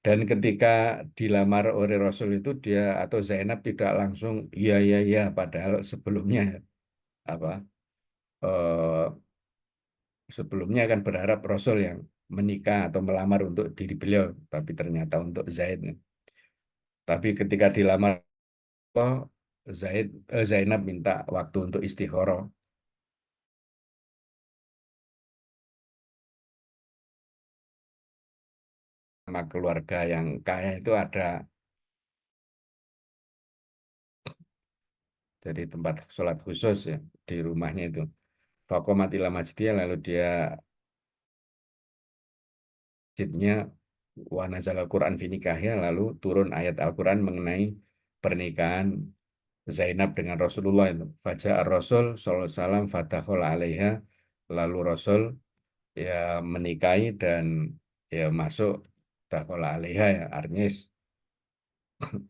Dan ketika dilamar oleh Rasul itu dia atau Zainab tidak langsung iya iya iya, padahal apa eh, sebelumnya kan berharap Rasul yang menikah atau melamar untuk diri beliau, tapi ternyata untuk Zaid. Tapi ketika dilamar Zainab minta waktu untuk istikharah sama keluarga yang kaya itu, ada jadi tempat sholat khusus ya di rumahnya itu. Faqamat ila masjidnya, lalu dia masjidnya wa nazal Al-Quran fi nikahnya, lalu turun ayat Al-Quran mengenai pernikahan Zainab dengan Rasulullah itu. Fajar Rasul sallallahu alaihi wasallam fadakhala alaiha, lalu Rasul ya menikahi dan ya masuk dakhala alaiha, ya artinya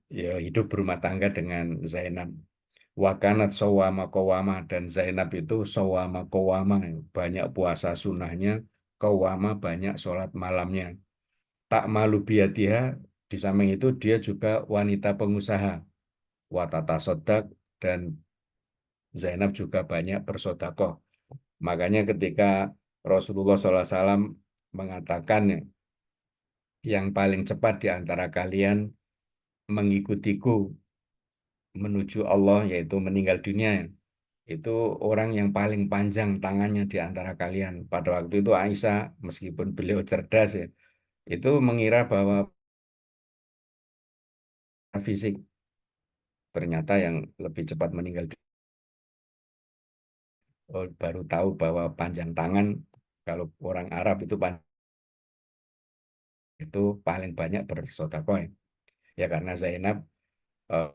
ya hidup berumah tangga dengan Zainab. Wakanat sawama kawama, dan Zainab itu sawama kawama, banyak puasa sunnahnya, kawama banyak sholat malamnya. Tak malu biatiha, di samping itu dia juga wanita pengusaha. Watata sodak, dan Zainab juga banyak bersodakoh. Makanya ketika Rasulullah SAW mengatakan, yang paling cepat di antara kalian mengikutiku menuju Allah, yaitu meninggal dunia, itu orang yang paling panjang tangannya di antara kalian. Pada waktu itu Aisyah, meskipun beliau cerdas ya, itu mengira bahwa fisik, ternyata yang lebih cepat meninggal dunia. Baru tahu bahwa panjang tangan, kalau orang Arab itu paling banyak bersedekah ya. Ya karena Zainab eh,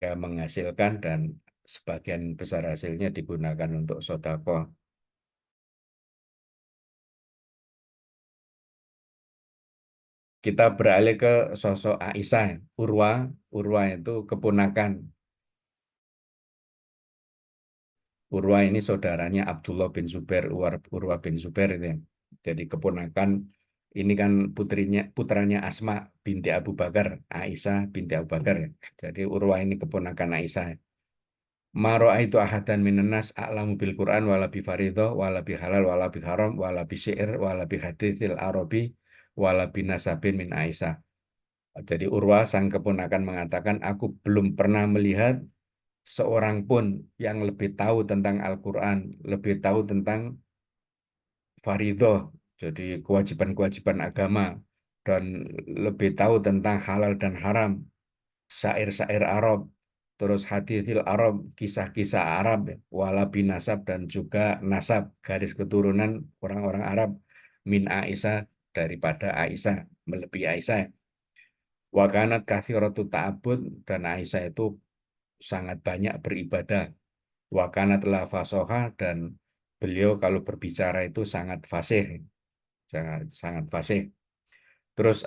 ya menghasilkan, dan sebagian besar hasilnya digunakan untuk sedekah. Kita beralih ke sosok Aisyah. Urwa itu keponakan. Urwa ini saudaranya Abdullah bin Zubair, Urwa bin Zubair itu ya. Jadi keponakan, ini kan putranya Asma binti Abu Bakar, Aisyah binti Abu Bakar ya. Jadi Urwa ini keponakan Aisyah. Maro itu ahadan minenas a'lamu bil Quran wala bi farido wala bi halal wala bi haram wala bi syair wala bi hadithil arabi wala bi nasabin min Aisyah. Jadi Urwa sang keponakan mengatakan, aku belum pernah melihat seorang pun yang lebih tahu tentang Al-Quran, lebih tahu tentang faridoh, jadi kewajiban-kewajiban agama, dan lebih tahu tentang halal dan haram, syair-syair Arab, terus hadithil Arab, kisah-kisah Arab, wala binasab, dan juga nasab, garis keturunan orang-orang Arab, min Aisyah, daripada Aisyah, melebihi Aisyah. Wakanat kathiratu ta'abud, dan Aisyah itu sangat banyak beribadah. Wakanat la fasoha, dan beliau kalau berbicara itu sangat fasih, sangat sangat fasih. Terus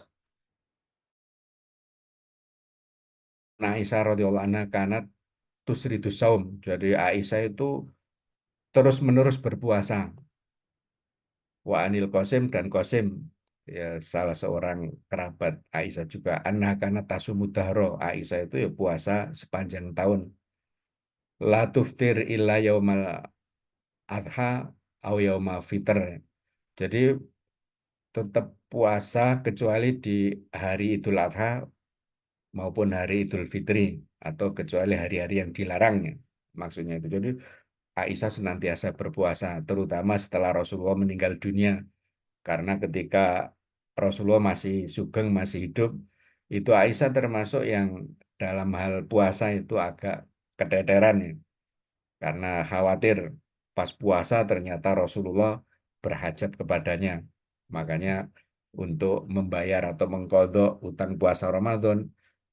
Aisyah radhiyallahu anha kanat tusridu saum. Jadi Aisyah itu terus-menerus berpuasa. Wa anil Qasim, dan Qasim ya salah seorang kerabat Aisyah juga, anna kana tasumudahro, Aisyah itu ya puasa sepanjang tahun. La tuftir illa yaumal adha au yauma fitr. Jadi tetap puasa kecuali di hari Idul Adha maupun hari Idul Fitri, atau kecuali hari-hari yang dilarangnya. Maksudnya itu. Jadi Aisyah senantiasa berpuasa, terutama setelah Rasulullah meninggal dunia. Karena ketika Rasulullah masih sugeng, masih hidup, itu Aisyah termasuk yang dalam hal puasa itu agak keteteran ya. Karena khawatir pas puasa ternyata Rasulullah berhajat kepadanya. Makanya untuk membayar atau mengkodok utang puasa Ramadan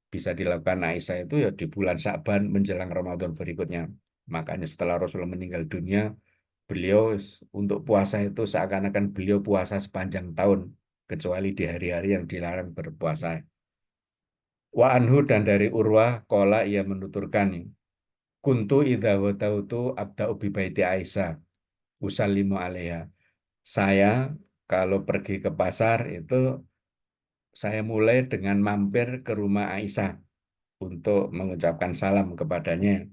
bisa dilakukan Aisyah itu ya di bulan Sya'ban menjelang Ramadan berikutnya. Makanya setelah Rasulullah meninggal dunia, beliau untuk puasa itu seakan-akan beliau puasa sepanjang tahun, kecuali di hari-hari yang dilarang berpuasa. Wa anhu, dan dari Urwah, kola ia menuturkan, kuntu idza wadautu abda'u bi baiti Aisyah usallimu alaiha. Saya kalau pergi ke pasar itu saya mulai dengan mampir ke rumah Aisyah untuk mengucapkan salam kepadanya.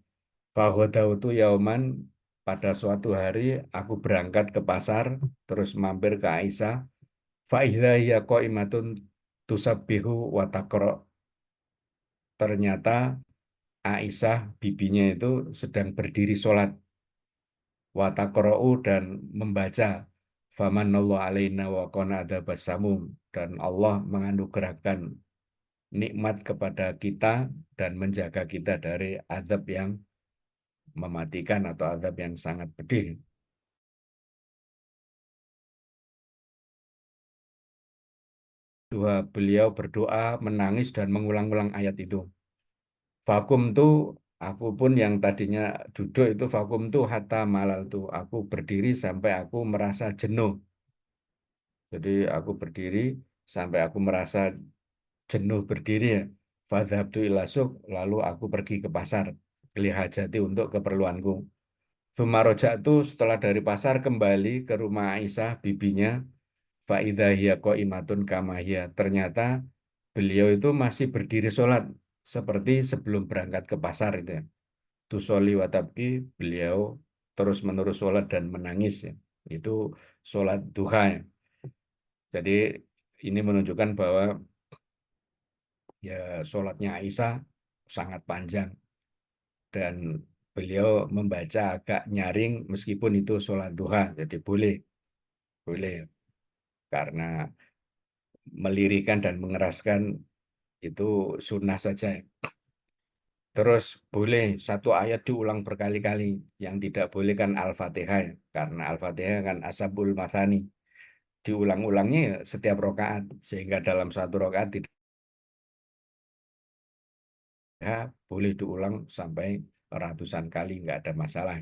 Faghadautu yauman, pada suatu hari aku berangkat ke pasar terus mampir ke Aisyah. Fa idza hiya qaimatun tusabbihu wa taqra. Ternyata Aisyah bibinya itu sedang berdiri sholat, wa taqra'u, dan membaca, famanallahu alaina wa qana adzabas samum, dan Allah menganugerahkan nikmat kepada kita dan menjaga kita dari azab yang mematikan atau azab yang sangat pedih. Beliau berdoa, menangis, dan mengulang-ulang ayat itu. Vakum tuh, aku pun yang tadinya duduk itu vakum tuh hatta malal tuh. Aku berdiri sampai aku merasa jenuh. Jadi aku berdiri sampai aku merasa jenuh berdiri ya. Fadhabtu ila suq, lalu aku pergi ke pasar. Lihajati untuk keperluanku. Sumaroja'tu, setelah dari pasar kembali ke rumah Aisyah, bibinya. Fa'idha hiya qa'imatun kama hiya. Ternyata beliau itu masih berdiri sholat seperti sebelum berangkat ke pasar itu ya. Tusoli wa tabki, beliau terus menerus sholat dan menangis ya. Itu sholat duha ya. Jadi ini menunjukkan bahwa ya sholatnya Aisyah sangat panjang dan beliau membaca agak nyaring meskipun itu sholat duha. Jadi boleh karena melirikan dan mengeraskan itu sunnah saja. Terus boleh satu ayat diulang berkali-kali. Yang tidak boleh kan Al-Fatihah ya. Karena Al-Fatihah kan asabul mathani. Diulang-ulangnya ya setiap rokaat. Sehingga dalam satu rokaat tidak boleh diulang sampai ratusan kali. Nggak ada masalah.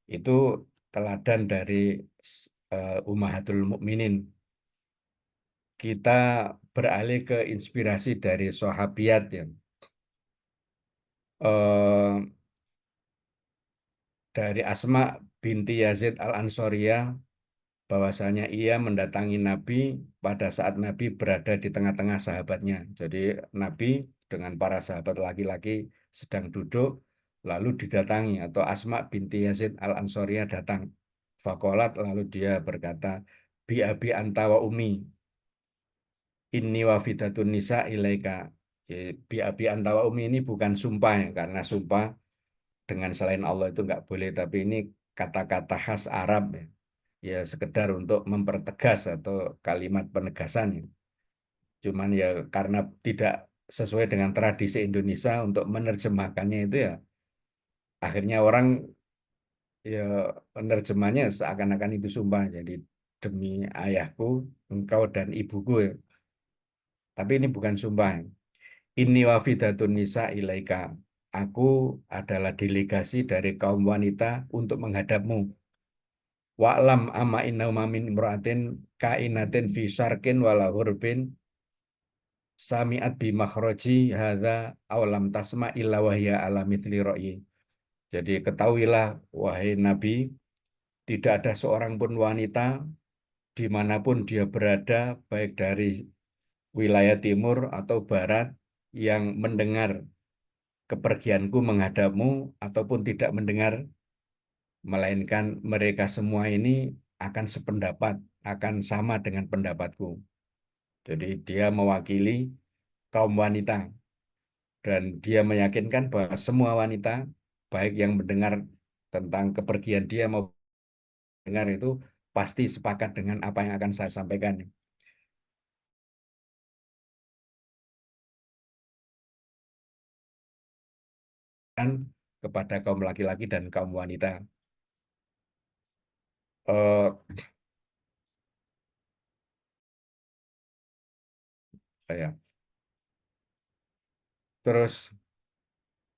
Itu teladan dari Ummahatul Mukminin. Kita beralih ke inspirasi dari sahabiat ya. Dari Asma binti Yazid Al-Ansoriyah, bahwasanya ia mendatangi Nabi pada saat Nabi berada di tengah-tengah sahabatnya. Jadi Nabi dengan para sahabat laki-laki sedang duduk, lalu didatangi atau Asma binti Yazid Al-Ansoriyah datang. Fakolat, lalu dia berkata, bi abi anta wa umi, inni wafidatun nisa ilaika. Bi abi anta wa umi ini bukan sumpah ya, karena sumpah dengan selain Allah itu nggak boleh, tapi ini kata-kata khas Arab ya. Ya sekedar untuk mempertegas atau kalimat penegasan ya. Cuman ya karena tidak sesuai dengan tradisi Indonesia untuk menerjemahkannya itu ya akhirnya orang ya menerjemahnya seakan-akan itu sumpah. Jadi demi ayahku, engkau dan ibuku ya. Tapi ini bukan sumpah. Inni wafidatun nisa ilaika. Aku adalah delegasi dari kaum wanita untuk menghadapmu. Wa'lam amma innahu min imra'atin kainatin fi syarqin wala hurbin sami'at bi makhraji hadza aw lam tasma illa wahya ala mithli ra'yi. Jadi ketahuilah wahai Nabi, tidak ada seorang pun wanita dimanapun dia berada, baik dari wilayah timur atau barat, yang mendengar kepergianku menghadapmu ataupun tidak mendengar, melainkan mereka semua ini akan sependapat, akan sama dengan pendapatku. Jadi dia mewakili kaum wanita dan dia meyakinkan bahwa semua wanita, baik yang mendengar tentang kepergian dia mau dengar itu pasti sepakat dengan apa yang akan saya sampaikan. Dan kepada kaum laki-laki dan kaum wanita. Eh, saya terus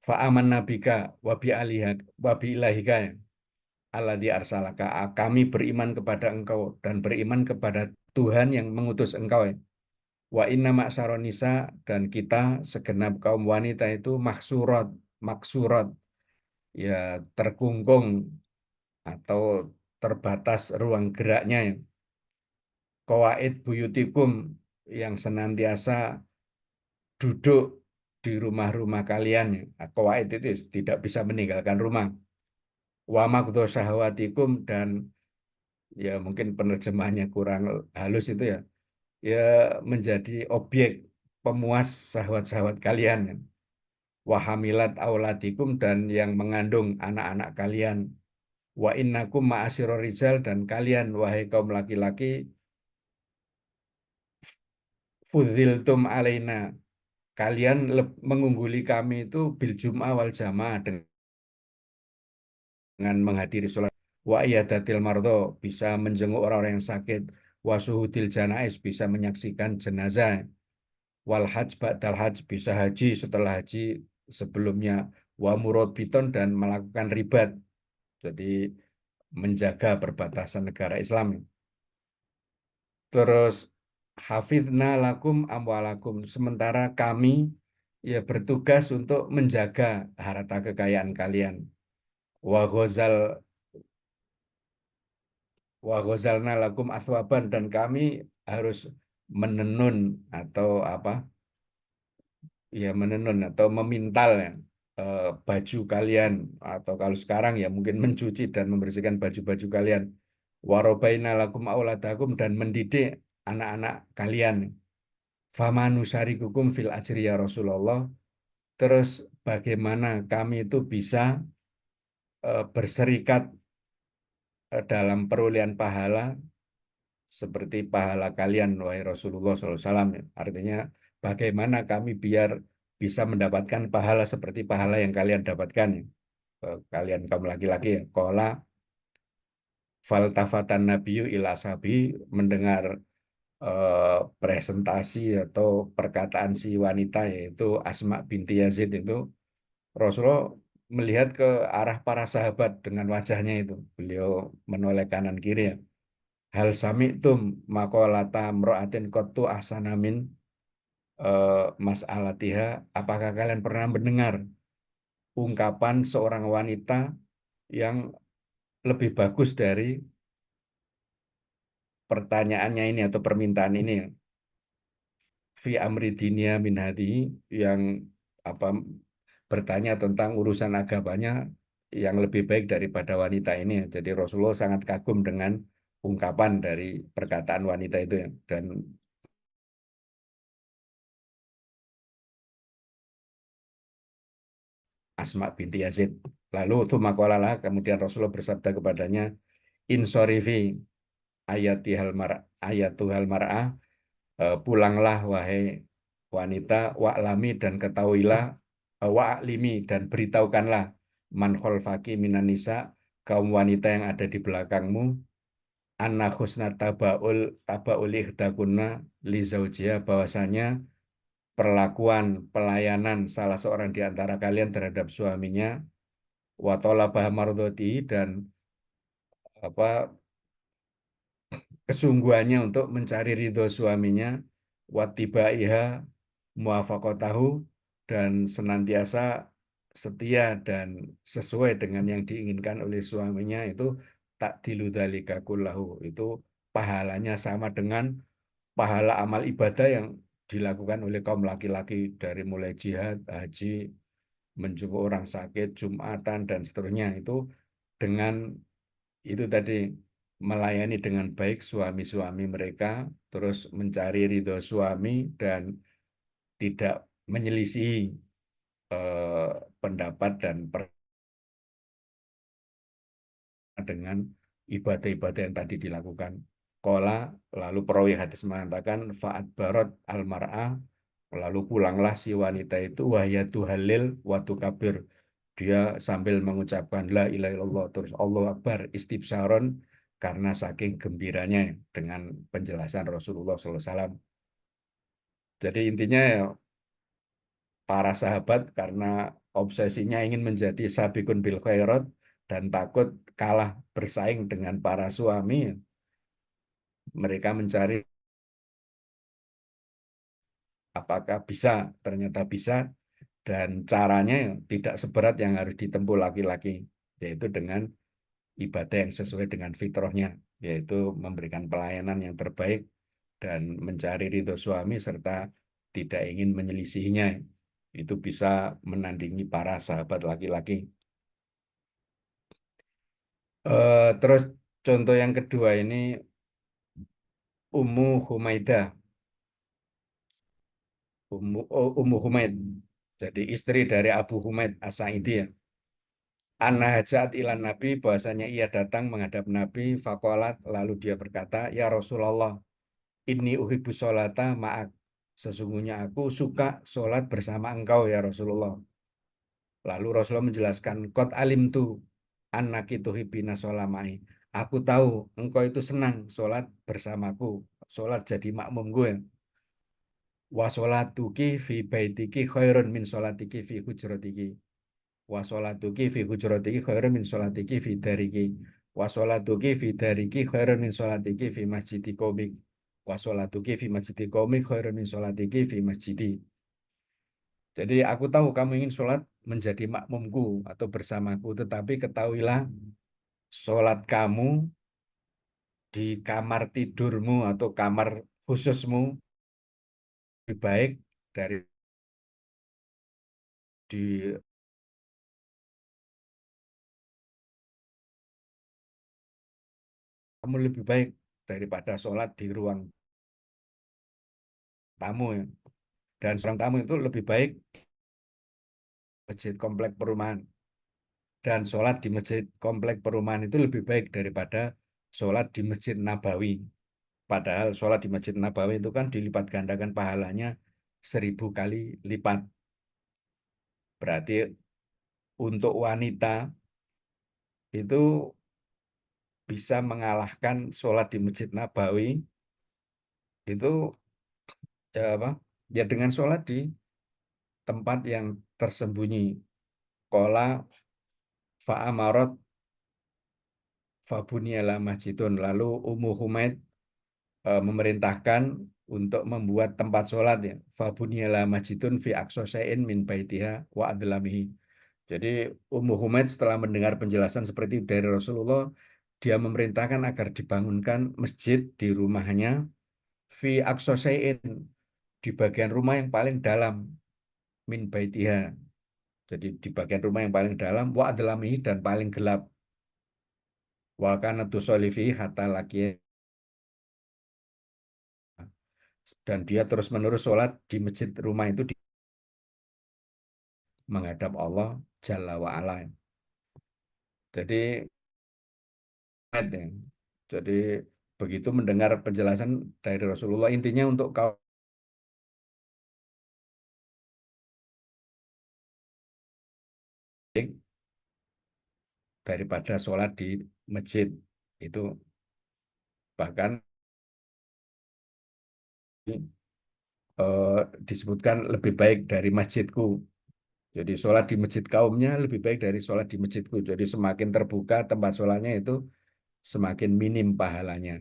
fa'aman nabika wabi alihak wabi ilahika alladzi arsalaka. Kami beriman kepada engkau dan beriman kepada Tuhan yang mengutus engkau. Wa inna ma'syaron nisa, dan kita segenap kaum wanita itu maksurat ya, terkungkung atau terbatas ruang geraknya. Qawaid buyutikum, yang senantiasa duduk di rumah-rumah kalian. Qawaid itu tidak bisa meninggalkan rumah. Wa maqdhu syahwatikum, dan ya mungkin penerjemahannya kurang halus itu ya, ya menjadi objek pemuas syahwat-syahwat kalian. Wahamilat auladikum, dan yang mengandung anak-anak kalian. Wa innakum ma'asyiral rijal, dan kalian wahai kaum laki-laki, fudziltum alaina, kalian mengungguli kami itu bil jum'ah wal jamaah, dengan menghadiri sholat, wa iyadatil mardo, bisa menjenguk orang-orang yang sakit, wa syuhudil janais, bisa menyaksikan jenazah, wal hajj ba'dal hajj, bisa haji setelah haji sebelumnya, wa murabiton, dan melakukan ribat, jadi menjaga perbatasan negara Islam. Terus hafidna lakum amwalakum, sementara kami ya bertugas untuk menjaga harta kekayaan kalian. Wa ghazalna lakum athwaban, dan kami harus menenun atau apa? Ya menenun atau memintal ya, baju kalian, atau kalau sekarang ya mungkin mencuci dan membersihkan baju-baju kalian. Warobaina lakum auladakum, dan mendidik anak-anak kalian. Famanusarikukum fil ajri ya Rasulullah. Terus bagaimana kami itu bisa berserikat dalam perolehan pahala seperti pahala kalian, wahai Rasulullah SAW. Artinya bagaimana kami biar bisa mendapatkan pahala seperti pahala yang kalian dapatkan. Kalian kaum laki-laki ya. Qala faltafatan nabiyyu ila ashabi, mendengar presentasi atau perkataan si wanita yaitu Asma binti Yazid itu, Rasulullah melihat ke arah para sahabat dengan wajahnya itu. Beliau menoleh kanan kiri ya. Hal sami'tum maqalata mra'atin qattu ahsanamin mas'alatiha, apakah kalian pernah mendengar ungkapan seorang wanita yang lebih bagus dari pertanyaannya ini atau permintaan ini ya? Fi amri dinia min hadihi, yang apa, bertanya tentang urusan agamanya yang lebih baik daripada wanita ini. Jadi Rasulullah sangat kagum dengan ungkapan dari perkataan wanita itu ya. Dan Asma binti Yazid. Lalu tsumaqalalah, kemudian Rasulullah bersabda kepadanya, insorifi ayatuhal mar'ah, pulanglah wahai wanita, wa'lami, dan ketahuilah, wa'limi, dan beritahukanlah, man khalfaki minan nisa, kaum wanita yang ada di belakangmu, anna husna tabaul ihdakunna li zaujiha, bahwasanya perlakuan pelayanan salah seorang di antara kalian terhadap suaminya, wa talabah mardhati, dan apa, kesungguhannya untuk mencari ridho suaminya, watibaiha muwafaqatahu, dan senantiasa setia dan sesuai dengan yang diinginkan oleh suaminya, itu tak diludzalika kullahu, itu pahalanya sama dengan pahala amal ibadah yang dilakukan oleh kaum laki-laki, dari mulai jihad, haji, menjenguk orang sakit, Jumatan, dan seterusnya. Itu dengan itu tadi, melayani dengan baik suami-suami mereka, terus mencari ridho suami, dan tidak menyelisihi eh, pendapat dan dengan ibadah-ibadah yang tadi dilakukan. Kola, lalu perawi hadis mengatakan, fa'at barot al-mar'ah, lalu pulanglah si wanita itu, wahyatu halil watu kabir, dia sambil mengucapkan la ilaha illallah, terus Allah Akbar, istibsaron, karena saking gembiranya dengan penjelasan Rasulullah SAW. Jadi intinya ya, para sahabat karena obsesinya ingin menjadi sabiqun bil khairat dan takut kalah bersaing dengan para suami, mereka mencari apakah bisa, ternyata bisa, dan caranya tidak seberat yang harus ditempuh laki-laki, yaitu dengan ibadah yang sesuai dengan fitrahnya, yaitu memberikan pelayanan yang terbaik dan mencari ridho suami serta tidak ingin menyelisihinya. Itu bisa menandingi para sahabat laki-laki. Terus contoh yang kedua ini Ummu Humaidah. Ummu Humaid. Jadi istri dari Abu Humaid As-Sa'idi ya. Anna hajat ilan Nabi, bahwasanya ia datang menghadap Nabi, fakolat, lalu dia berkata, ya Rasulullah, inni uhibbu sholata ma'ak. Sesungguhnya aku suka sholat bersama engkau ya Rasulullah. Lalu Rasulullah menjelaskan, qad alimtu, anak itu hibina sholamai. Aku tahu engkau itu senang sholat bersamaku, sholat jadi makmum gue. Wa sholatuki fi baitiki khairun min sholatiki fi hujratiki. Wa sholatuki fi hujratiki khairun min sholatiki fi dariki. Wa sholatuki fi dariki khairun min sholatiki fi masjidi qaumik. Wa sholatuki fi masjidi qaumik khairun min sholatiki fi masjidi. Jadi aku tahu kamu ingin sholat menjadi makmumku atau bersamaku, tetapi ketahuilah sholat kamu di kamar tidurmu atau kamar khususmu lebih baik dari di kamu lebih baik daripada sholat di ruang tamu ya. Dan ruang tamu itu lebih baik masjid komplek perumahan. Dan sholat di masjid komplek perumahan itu lebih baik daripada sholat di Masjid Nabawi. Padahal sholat di Masjid Nabawi itu kan dilipat gandakan pahalanya 1000 kali lipat. Berarti untuk wanita itu bisa mengalahkan sholat di Masjid Nabawi itu ya apa? Ya dengan sholat di tempat yang tersembunyi. Kola fa'amarot fabuniyala masjidun. Lalu Ummu Humaid memerintahkan untuk membuat tempat sholat ya. Fabuniyala masjidun fi aqsasain min baitiha wa adlamihi. Jadi Ummu Humaid setelah mendengar penjelasan seperti itu dari Rasulullah, dia memerintahkan agar dibangunkan masjid di rumahnya fi aqsasain, di bagian rumah yang paling dalam min baitiha. Jadi di bagian rumah yang paling dalam wa adlamihi, dan paling gelap. Wa kana tusolli fihi hatta laqiya, dan dia terus-menerus sholat di masjid rumah itu menghadap Allah Jalla wa Ala. Jadi ya. Jadi begitu mendengar penjelasan dari Rasulullah, intinya untuk kau daripada sholat di masjid itu, bahkan disebutkan lebih baik dari masjidku. Jadi sholat di masjid kaumnya lebih baik dari sholat di masjidku. Jadi semakin terbuka tempat sholatnya itu semakin minim pahalanya.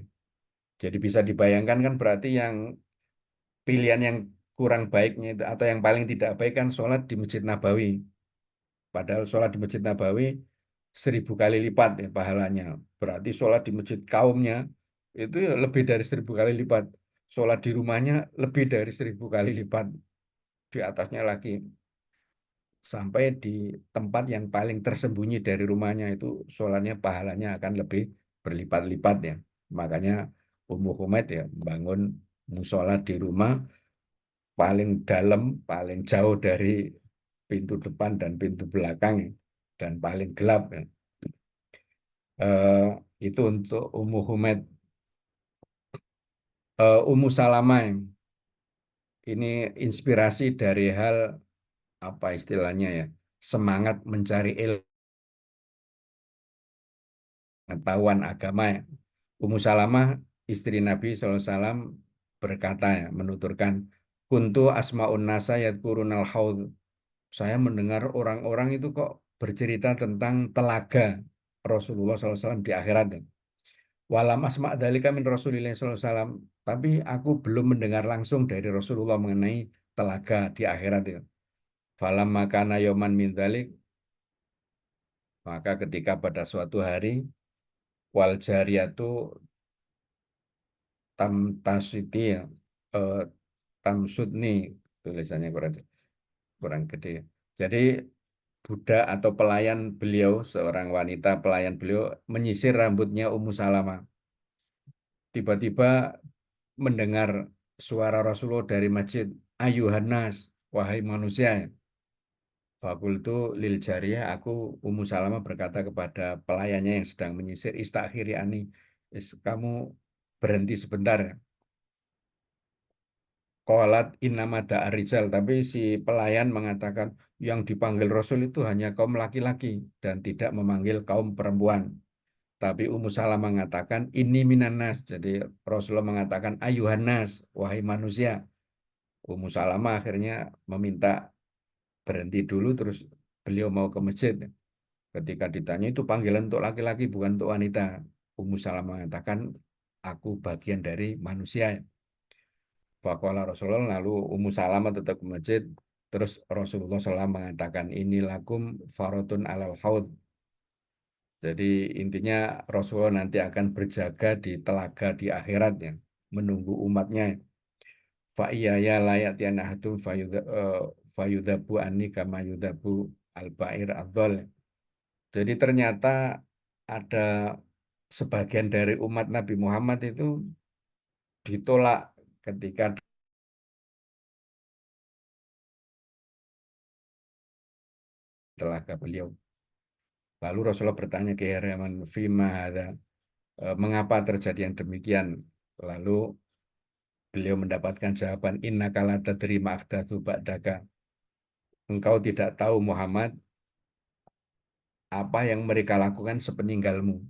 Jadi bisa dibayangkan kan, berarti yang pilihan yang kurang baiknya itu, atau yang paling tidak baik kan sholat di Masjid Nabawi. Padahal sholat di Masjid Nabawi 1000 kali lipat ya pahalanya. Berarti sholat di masjid kaumnya itu ya lebih dari 1000 kali lipat. Sholat di rumahnya lebih dari 1000 kali lipat. Di atasnya lagi, sampai di tempat yang paling tersembunyi dari rumahnya itu sholatnya pahalanya akan lebih berlipat-lipat ya. Makanya Ummu Humaid ya bangun musola di rumah paling dalam, paling jauh dari pintu depan dan pintu belakang, dan paling gelap ya. Eh, itu untuk Ummu Humaid. Ummu Salamah ini inspirasi dari hal apa istilahnya ya, semangat mencari ilmu pengetahuan agama ya. Ummu Salamah istri Nabi SAW berkata ya, menuturkan, kuntu asma'un nasa yadkurunal haud. Saya mendengar orang-orang itu kok bercerita tentang telaga Rasulullah SAW di akhirat ya. Walam asma' dzalika min Rasulillah SAW. Tapi aku belum mendengar langsung dari Rasulullah mengenai telaga di akhirat ya. Falam makana yoman min dzalik, maka ketika pada suatu hari, wal jariyatu tam tasiti ya, eh, tamsudni, tulisannya kurang kurang gede. Jadi budak atau pelayan beliau, seorang wanita pelayan beliau menyisir rambutnya Ummu Salamah. Tiba-tiba mendengar suara Rasulullah dari masjid, Ayuhannas, wahai manusia. Fakultu lil jariyah, aku Ummu Salamah berkata kepada pelayannya yang sedang menyisir, istakhiri ani, kamu berhenti sebentar. Qalat innama da'a rijal, tapi si pelayan mengatakan yang dipanggil Rasul itu hanya kaum laki-laki dan tidak memanggil kaum perempuan. Tapi Ummu Salamah mengatakan ini minanas. Jadi Rasulullah mengatakan ayuhan nas, wahai manusia. Ummu Salamah akhirnya meminta berhenti dulu, terus beliau mau ke masjid. Ketika ditanya itu panggilan untuk laki-laki bukan untuk wanita. Ummu Salamah mengatakan aku bagian dari manusia. Faqala Rasulullah, lalu Ummu Salamah tetap ke masjid. Terus Rasulullah SAW mengatakan ini lakum farotun alal haud. Jadi intinya Rasulullah nanti akan berjaga di telaga di akhiratnya, menunggu umatnya. Fa iya ya layak tiana hatum fayudhabu ani kama yudhabu al-ba'ir adzol. Jadi ternyata ada sebagian dari umat Nabi Muhammad itu ditolak ketika telaga beliau. Lalu Rasulullah bertanya ke Hiraman, Fima hadza, mengapa terjadi yang demikian? Lalu beliau mendapatkan jawaban, innaka la tadri ma ahdatsu ba'daka. Engkau tidak tahu Muhammad apa yang mereka lakukan sepeninggalmu.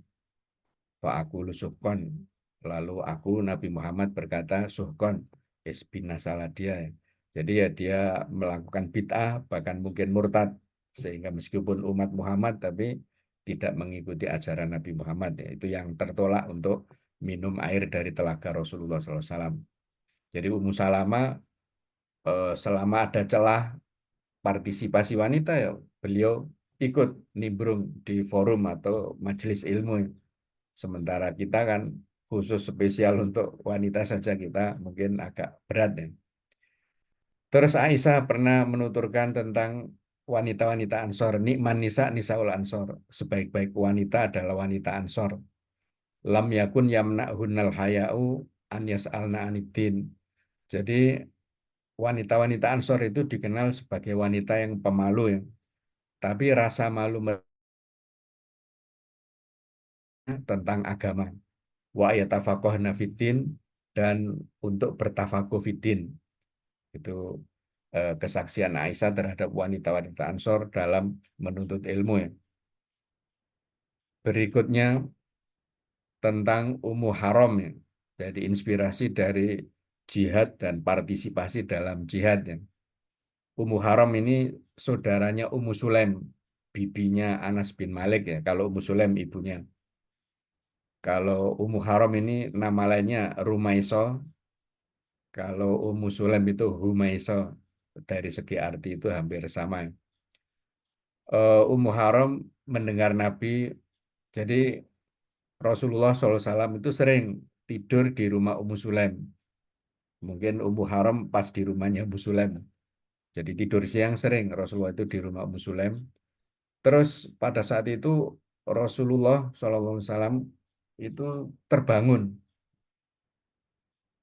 Fa aku lusukon. Lalu aku Nabi Muhammad berkata, suhkon, isbina salah dia. Jadi ya dia melakukan bid'ah, bahkan mungkin murtad. Sehingga meskipun umat Muhammad, tapi tidak mengikuti ajaran Nabi Muhammad. Ya, itu yang tertolak untuk minum air dari telaga Rasulullah SAW. Jadi Ummu Salamah selama ada celah partisipasi wanita ya beliau ikut nimbrung di forum atau majelis ilmu. Sementara kita kan khusus spesial untuk wanita saja kita mungkin agak berat ya. Terus Aisyah pernah menuturkan tentang wanita-wanita Ansor, nikman nisa nisaul Ansor, sebaik-baik wanita adalah wanita Ansor. Lam yakun yamna'hunnal haya'u an yas'alna aniddin. Jadi wanita-wanita Ansor itu dikenal sebagai wanita yang pemalu ya. Tapi rasa malu tentang agama. Wa yatafaqahna fiddin, dan untuk bertafakuh fiddin. Itu kesaksian Aisyah terhadap wanita-wanita Ansor dalam menuntut ilmu ya. Berikutnya tentang Ummu Haram ya. Jadi inspirasi dari jihad dan partisipasi dalam jihad ya. Ummu Haram ini saudaranya Ummu Sulaim, bibinya Anas bin Malik ya. Kalau Ummu Sulaim ibunya. Kalau Ummu Haram ini nama lainnya Rumaiso. Kalau Ummu Sulaim itu Humaiso. Dari segi arti itu hampir sama. Ummu Haram mendengar Nabi, jadi Rasulullah SAW itu sering tidur di rumah Ummu Sulaim. Mungkin Ummu Haram pas di rumahnya Ummu Sulaim. Jadi tidur siang sering Rasulullah itu di rumah Ummu Sulaim. Terus pada saat itu Rasulullah SAW itu terbangun.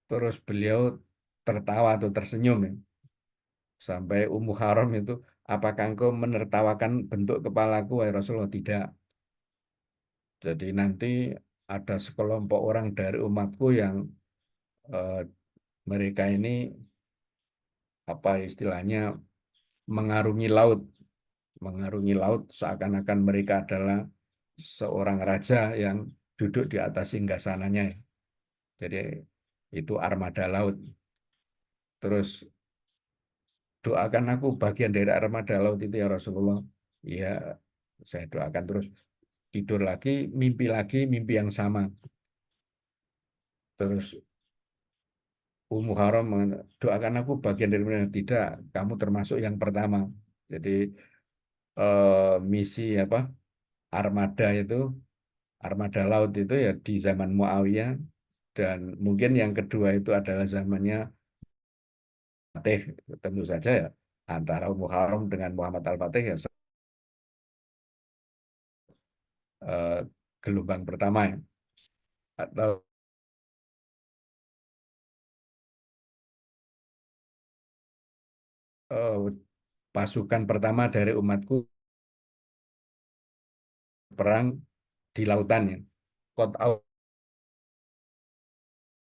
Terus beliau tertawa atau tersenyum ya. Sampai Ummu Haram itu, apakah engkau menertawakan bentuk kepalaku, wahai Rasulullah? Tidak. Jadi nanti ada sekelompok orang dari umatku yang eh, mereka ini apa istilahnya mengarungi laut seakan-akan mereka adalah seorang raja yang duduk di atas singgasananya. Jadi itu armada laut. Terus doakan aku bagian dari armada laut itu ya Rasulullah. Iya, saya doakan terus tidur lagi, mimpi yang sama. Terus Ummu Haram doakan aku bagian dari mereka. Tidak, kamu termasuk yang pertama. Jadi misi apa armada itu, armada laut itu ya di zaman Muawiyah, dan mungkin yang kedua itu adalah zamannya Fatih, tentu saja ya antara Ummu Haram dengan Muhammad Al-Fatih ya eh, gelombang pertama ya. Atau eh, pasukan pertama dari umatku perang di lautan ya. Qad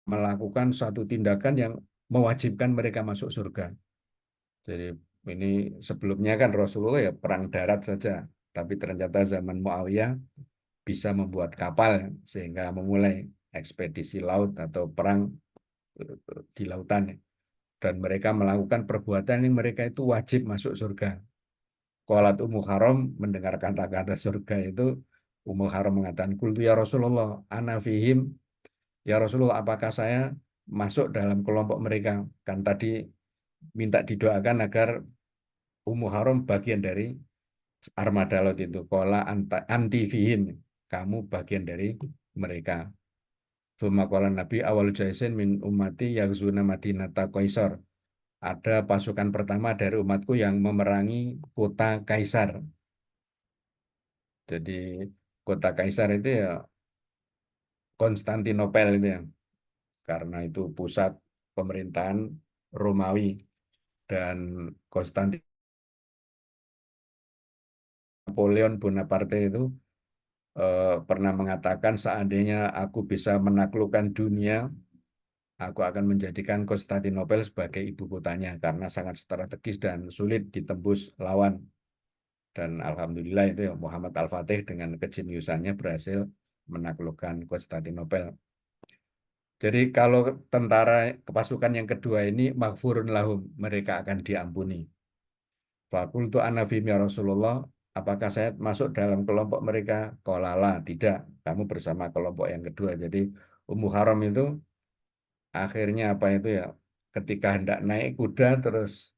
melakukan suatu tindakan yang mewajibkan mereka masuk surga. Jadi ini sebelumnya kan Rasulullah ya perang darat saja, tapi ternyata zaman Muawiyah bisa membuat kapal sehingga memulai ekspedisi laut atau perang di lautan. Dan mereka melakukan perbuatan yang mereka itu wajib masuk surga. Qalat Ummu Haram mendengar kata-kata surga itu, Ummu Haram mengatakan, "Qultu ya Rasulullah, ana fihim." Ya Rasulullah, apakah saya masuk dalam kelompok mereka? Kan tadi minta didoakan agar Ummu Haram bagian dari armada laut itu. Qala anti fihim. Kamu bagian dari mereka. Tsumma qala Nabi awal jaisin min ummati yaghzuna Madinata Qaisar. Ada pasukan pertama dari umatku yang memerangi kota Kaisar. Jadi kota Kaisar itu ya Konstantinopel itu ya, karena itu pusat pemerintahan Romawi. Dan Konstantinopel, Napoleon Bonaparte itu pernah mengatakan seandainya aku bisa menaklukkan dunia, aku akan menjadikan Konstantinopel sebagai ibu kotanya karena sangat strategis dan sulit ditembus lawan. Dan alhamdulillah itu ya Muhammad Al-Fatih dengan kejeniusannya berhasil menaklukkan Konstantinopel. Jadi kalau tentara pasukan yang kedua ini maghfurun lahum, mereka akan diampuni. Fakultu anafim ya Rasulullah, apakah saya masuk dalam kelompok mereka? Kolala, tidak. Kamu bersama kelompok yang kedua. Jadi Ummu Haram itu akhirnya apa itu ya, ketika hendak naik kuda terus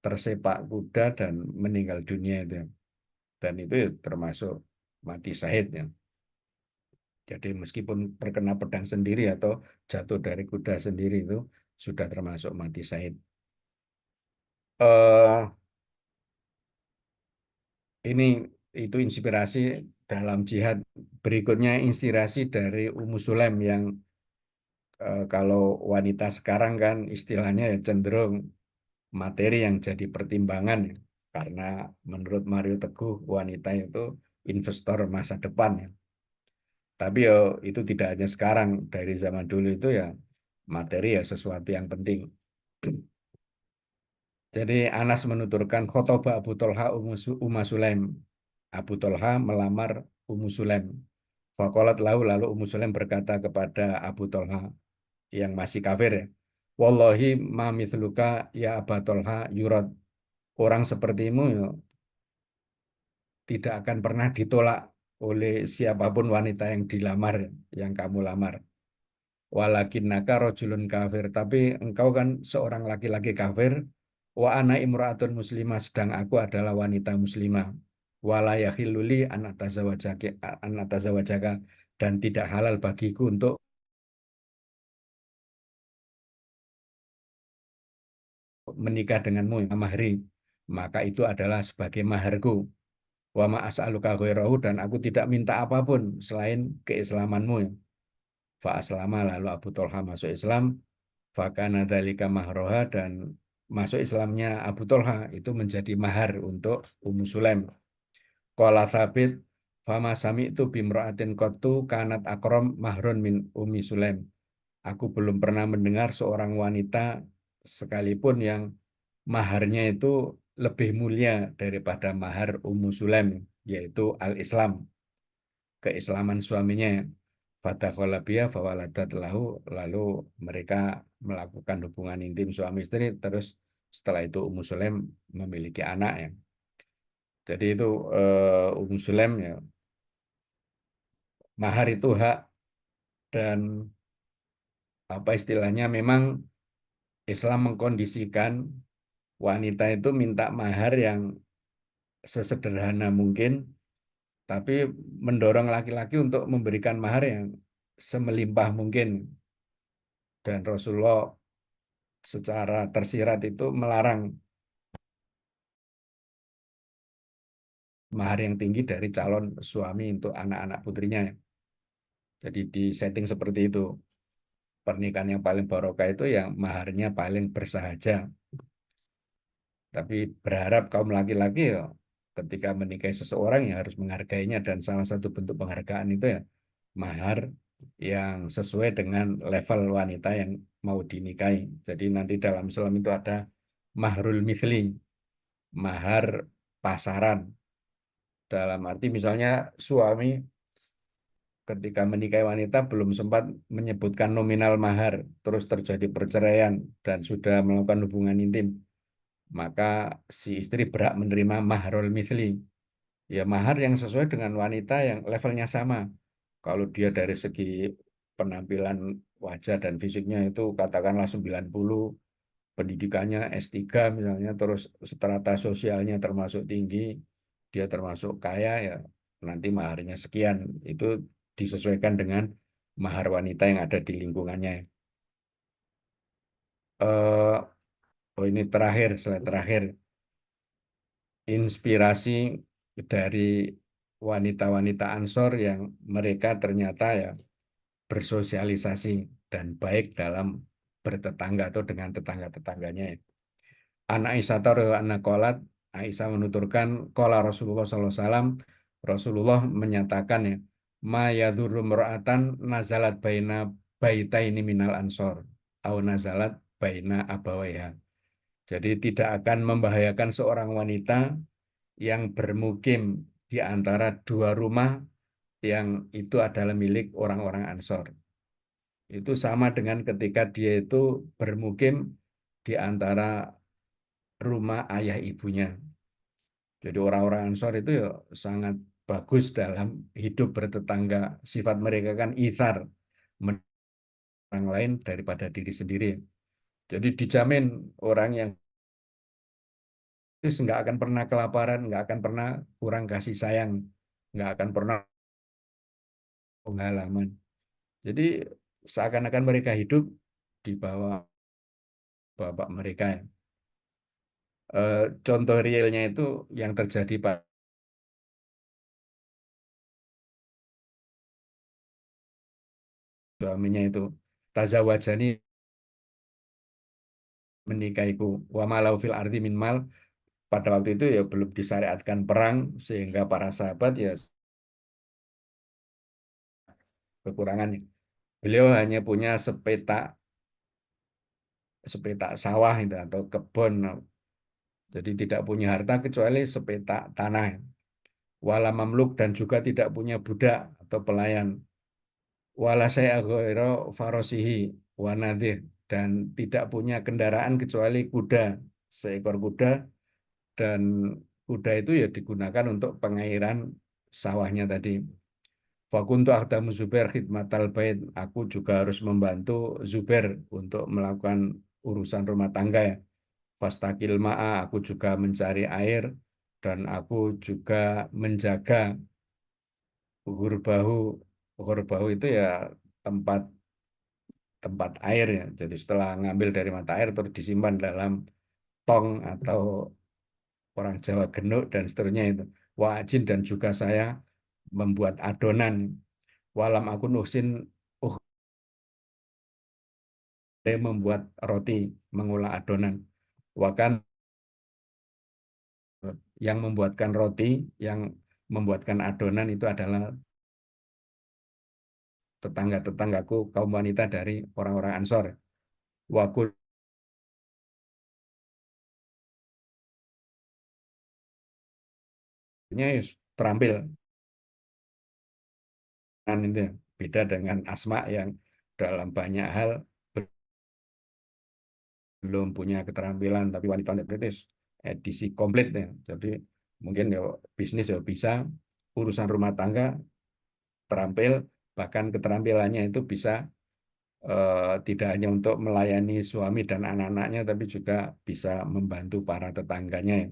tersepak kuda dan meninggal dunia itu. Dan itu ya termasuk mati syahidnya. Jadi meskipun terkena pedang sendiri atau jatuh dari kuda sendiri itu sudah termasuk mati syahid. Eh ini itu inspirasi dalam jihad. Berikutnya inspirasi dari Ummu Sulaim yang kalau wanita sekarang kan istilahnya ya cenderung materi yang jadi pertimbangan ya. Karena menurut Mario Teguh wanita itu investor masa depan ya. Tapi ya itu tidak hanya sekarang, dari zaman dulu itu ya materi ya sesuatu yang penting. Jadi Anas menuturkan khotbah Abu Tolha Ummu Sulaim. Abu Tolha melamar Ummu Sulaim. Faqalat lahu, lalu Ummu Sulaim berkata kepada Abu Tolha yang masih kafir ya. Wallahi ma mithluka ya Abu Tolha yurad. Orang sepertimu ya, tidak akan pernah ditolak oleh siapapun wanita yang dilamar, yang kamu lamar. Walakinnaka rajulun kafir, tapi engkau kan seorang laki-laki kafir. Wa ana imra'atun muslimah, sedang aku adalah wanita muslimah. Wala yahilluli an atazawajaka, dan tidak halal bagiku untuk menikah denganmu mahri, maka itu adalah sebagai maharku. Wa ma as'aluka ghairahu, dan aku tidak minta apapun selain keislamanmu. Fa aslama, lalu Abu Tolha masuk Islam. Fakana dzalika mahroha, dan masuk Islamnya Abu Tolha itu menjadi mahar untuk Ummu Sulaim. Qala Tsabit, fama sami'tu bimra'atin qattu kanat akram mahrun min Ummi Sulaim. Aku belum pernah mendengar seorang wanita sekalipun yang maharnya itu lebih mulia daripada mahar Ummu Sulaim, yaitu al-Islam, keislaman suaminya. Fadakhala biha fawaladat lahu, lalu mereka melakukan hubungan intim suami istri, terus setelah itu Ummu Sulaim memiliki anak ya. Jadi itu Ummu Sulaim ya, mahar itu hak, dan apa istilahnya, memang Islam mengkondisikan wanita itu minta mahar yang sesederhana mungkin, tapi mendorong laki-laki untuk memberikan mahar yang semelimpah mungkin. Dan Rasulullah secara tersirat itu melarang mahar yang tinggi dari calon suami untuk anak-anak putrinya. Jadi di setting seperti itu. Pernikahan yang paling barokah itu yang maharnya paling bersahaja. Tapi berharap kaum laki-laki ya, ketika menikahi seseorang ya harus menghargainya, dan salah satu bentuk penghargaan itu ya mahar yang sesuai dengan level wanita yang mau dinikahi. Jadi nanti dalam Islam itu ada mahrul mithli, mahar pasaran. Dalam arti misalnya suami ketika menikahi wanita belum sempat menyebutkan nominal mahar, terus terjadi perceraian dan sudah melakukan hubungan intim, maka si istri berhak menerima mahrul mithli. Ya mahar yang sesuai dengan wanita yang levelnya sama. Kalau dia dari segi penampilan wajah dan fisiknya itu katakanlah 90, pendidikannya S3 misalnya, terus strata sosialnya termasuk tinggi, dia termasuk kaya, ya nanti maharnya sekian. Itu disesuaikan dengan mahar wanita yang ada di lingkungannya. Oh ini terakhir, slide terakhir. Inspirasi dari wanita-wanita Ansor yang mereka ternyata ya bersosialisasi dan baik dalam bertetangga atau dengan tetangga-tetangganya. An Aisyah anak kolat, Aisyah menuturkan kola Rasulullah SAW, Rasulullah menyatakan ya, ma yadurru mra'atan nazalat baina baitaini minal ansor au nazalat baina abawaiha. Jadi tidak akan membahayakan seorang wanita yang bermukim di antara dua rumah yang itu adalah milik orang-orang Ansor. Itu sama dengan ketika dia itu bermukim di antara rumah ayah ibunya. Jadi orang-orang Ansor itu ya sangat bagus dalam hidup bertetangga. Sifat mereka kan ithar, orang lain daripada diri sendiri. Jadi dijamin orang yang itu nggak akan pernah kelaparan, nggak akan pernah kurang kasih sayang, nggak akan pernah pengalaman. Jadi seakan-akan mereka hidup di bawah bapak mereka. Contoh realnya itu yang terjadi pada suaminya itu. Tazawajani, menikahiku, wa malau fil ardi min mal. Pada waktu itu ya belum disyariatkan perang, sehingga para sahabat ya kekurangannya. Beliau hanya punya sepetak sawah itu atau kebun, jadi tidak punya harta kecuali sepetak tanah. Wala mamluk, dan juga tidak punya budak atau pelayan. Wala saya ghaira farosihi wa nadhir, dan tidak punya kendaraan kecuali kuda, seekor kuda, dan kuda itu ya digunakan untuk pengairan sawahnya tadi. Fakuntu akhdamu Zubair khidmatal bait, aku juga harus membantu Zubair untuk melakukan urusan rumah tangga ya. Fastakil ma'a, aku juga mencari air, dan aku juga menjaga ghurbahu. Ghurbahu itu ya tempat tempat air ya. Jadi setelah ngambil dari mata air terus disimpan dalam tong atau orang Jawa genuk dan seterusnya itu. Wajin, dan juga saya membuat adonan. Walam aku nusin membuat roti, mengolah adonan. Wakan, yang membuatkan roti, yang membuatkan adonan itu adalah tetangga-tetanggaku kaum wanita dari orang-orang Ansor. Wakul terampil, dan itu beda dengan Asma yang dalam banyak hal belum punya keterampilan, tapi wanita-wanita British edisi komplit ya. Jadi mungkin ya bisnis ya bisa, urusan rumah tangga terampil, bahkan keterampilannya itu bisa tidak hanya untuk melayani suami dan anak-anaknya, tapi juga bisa membantu para tetangganya.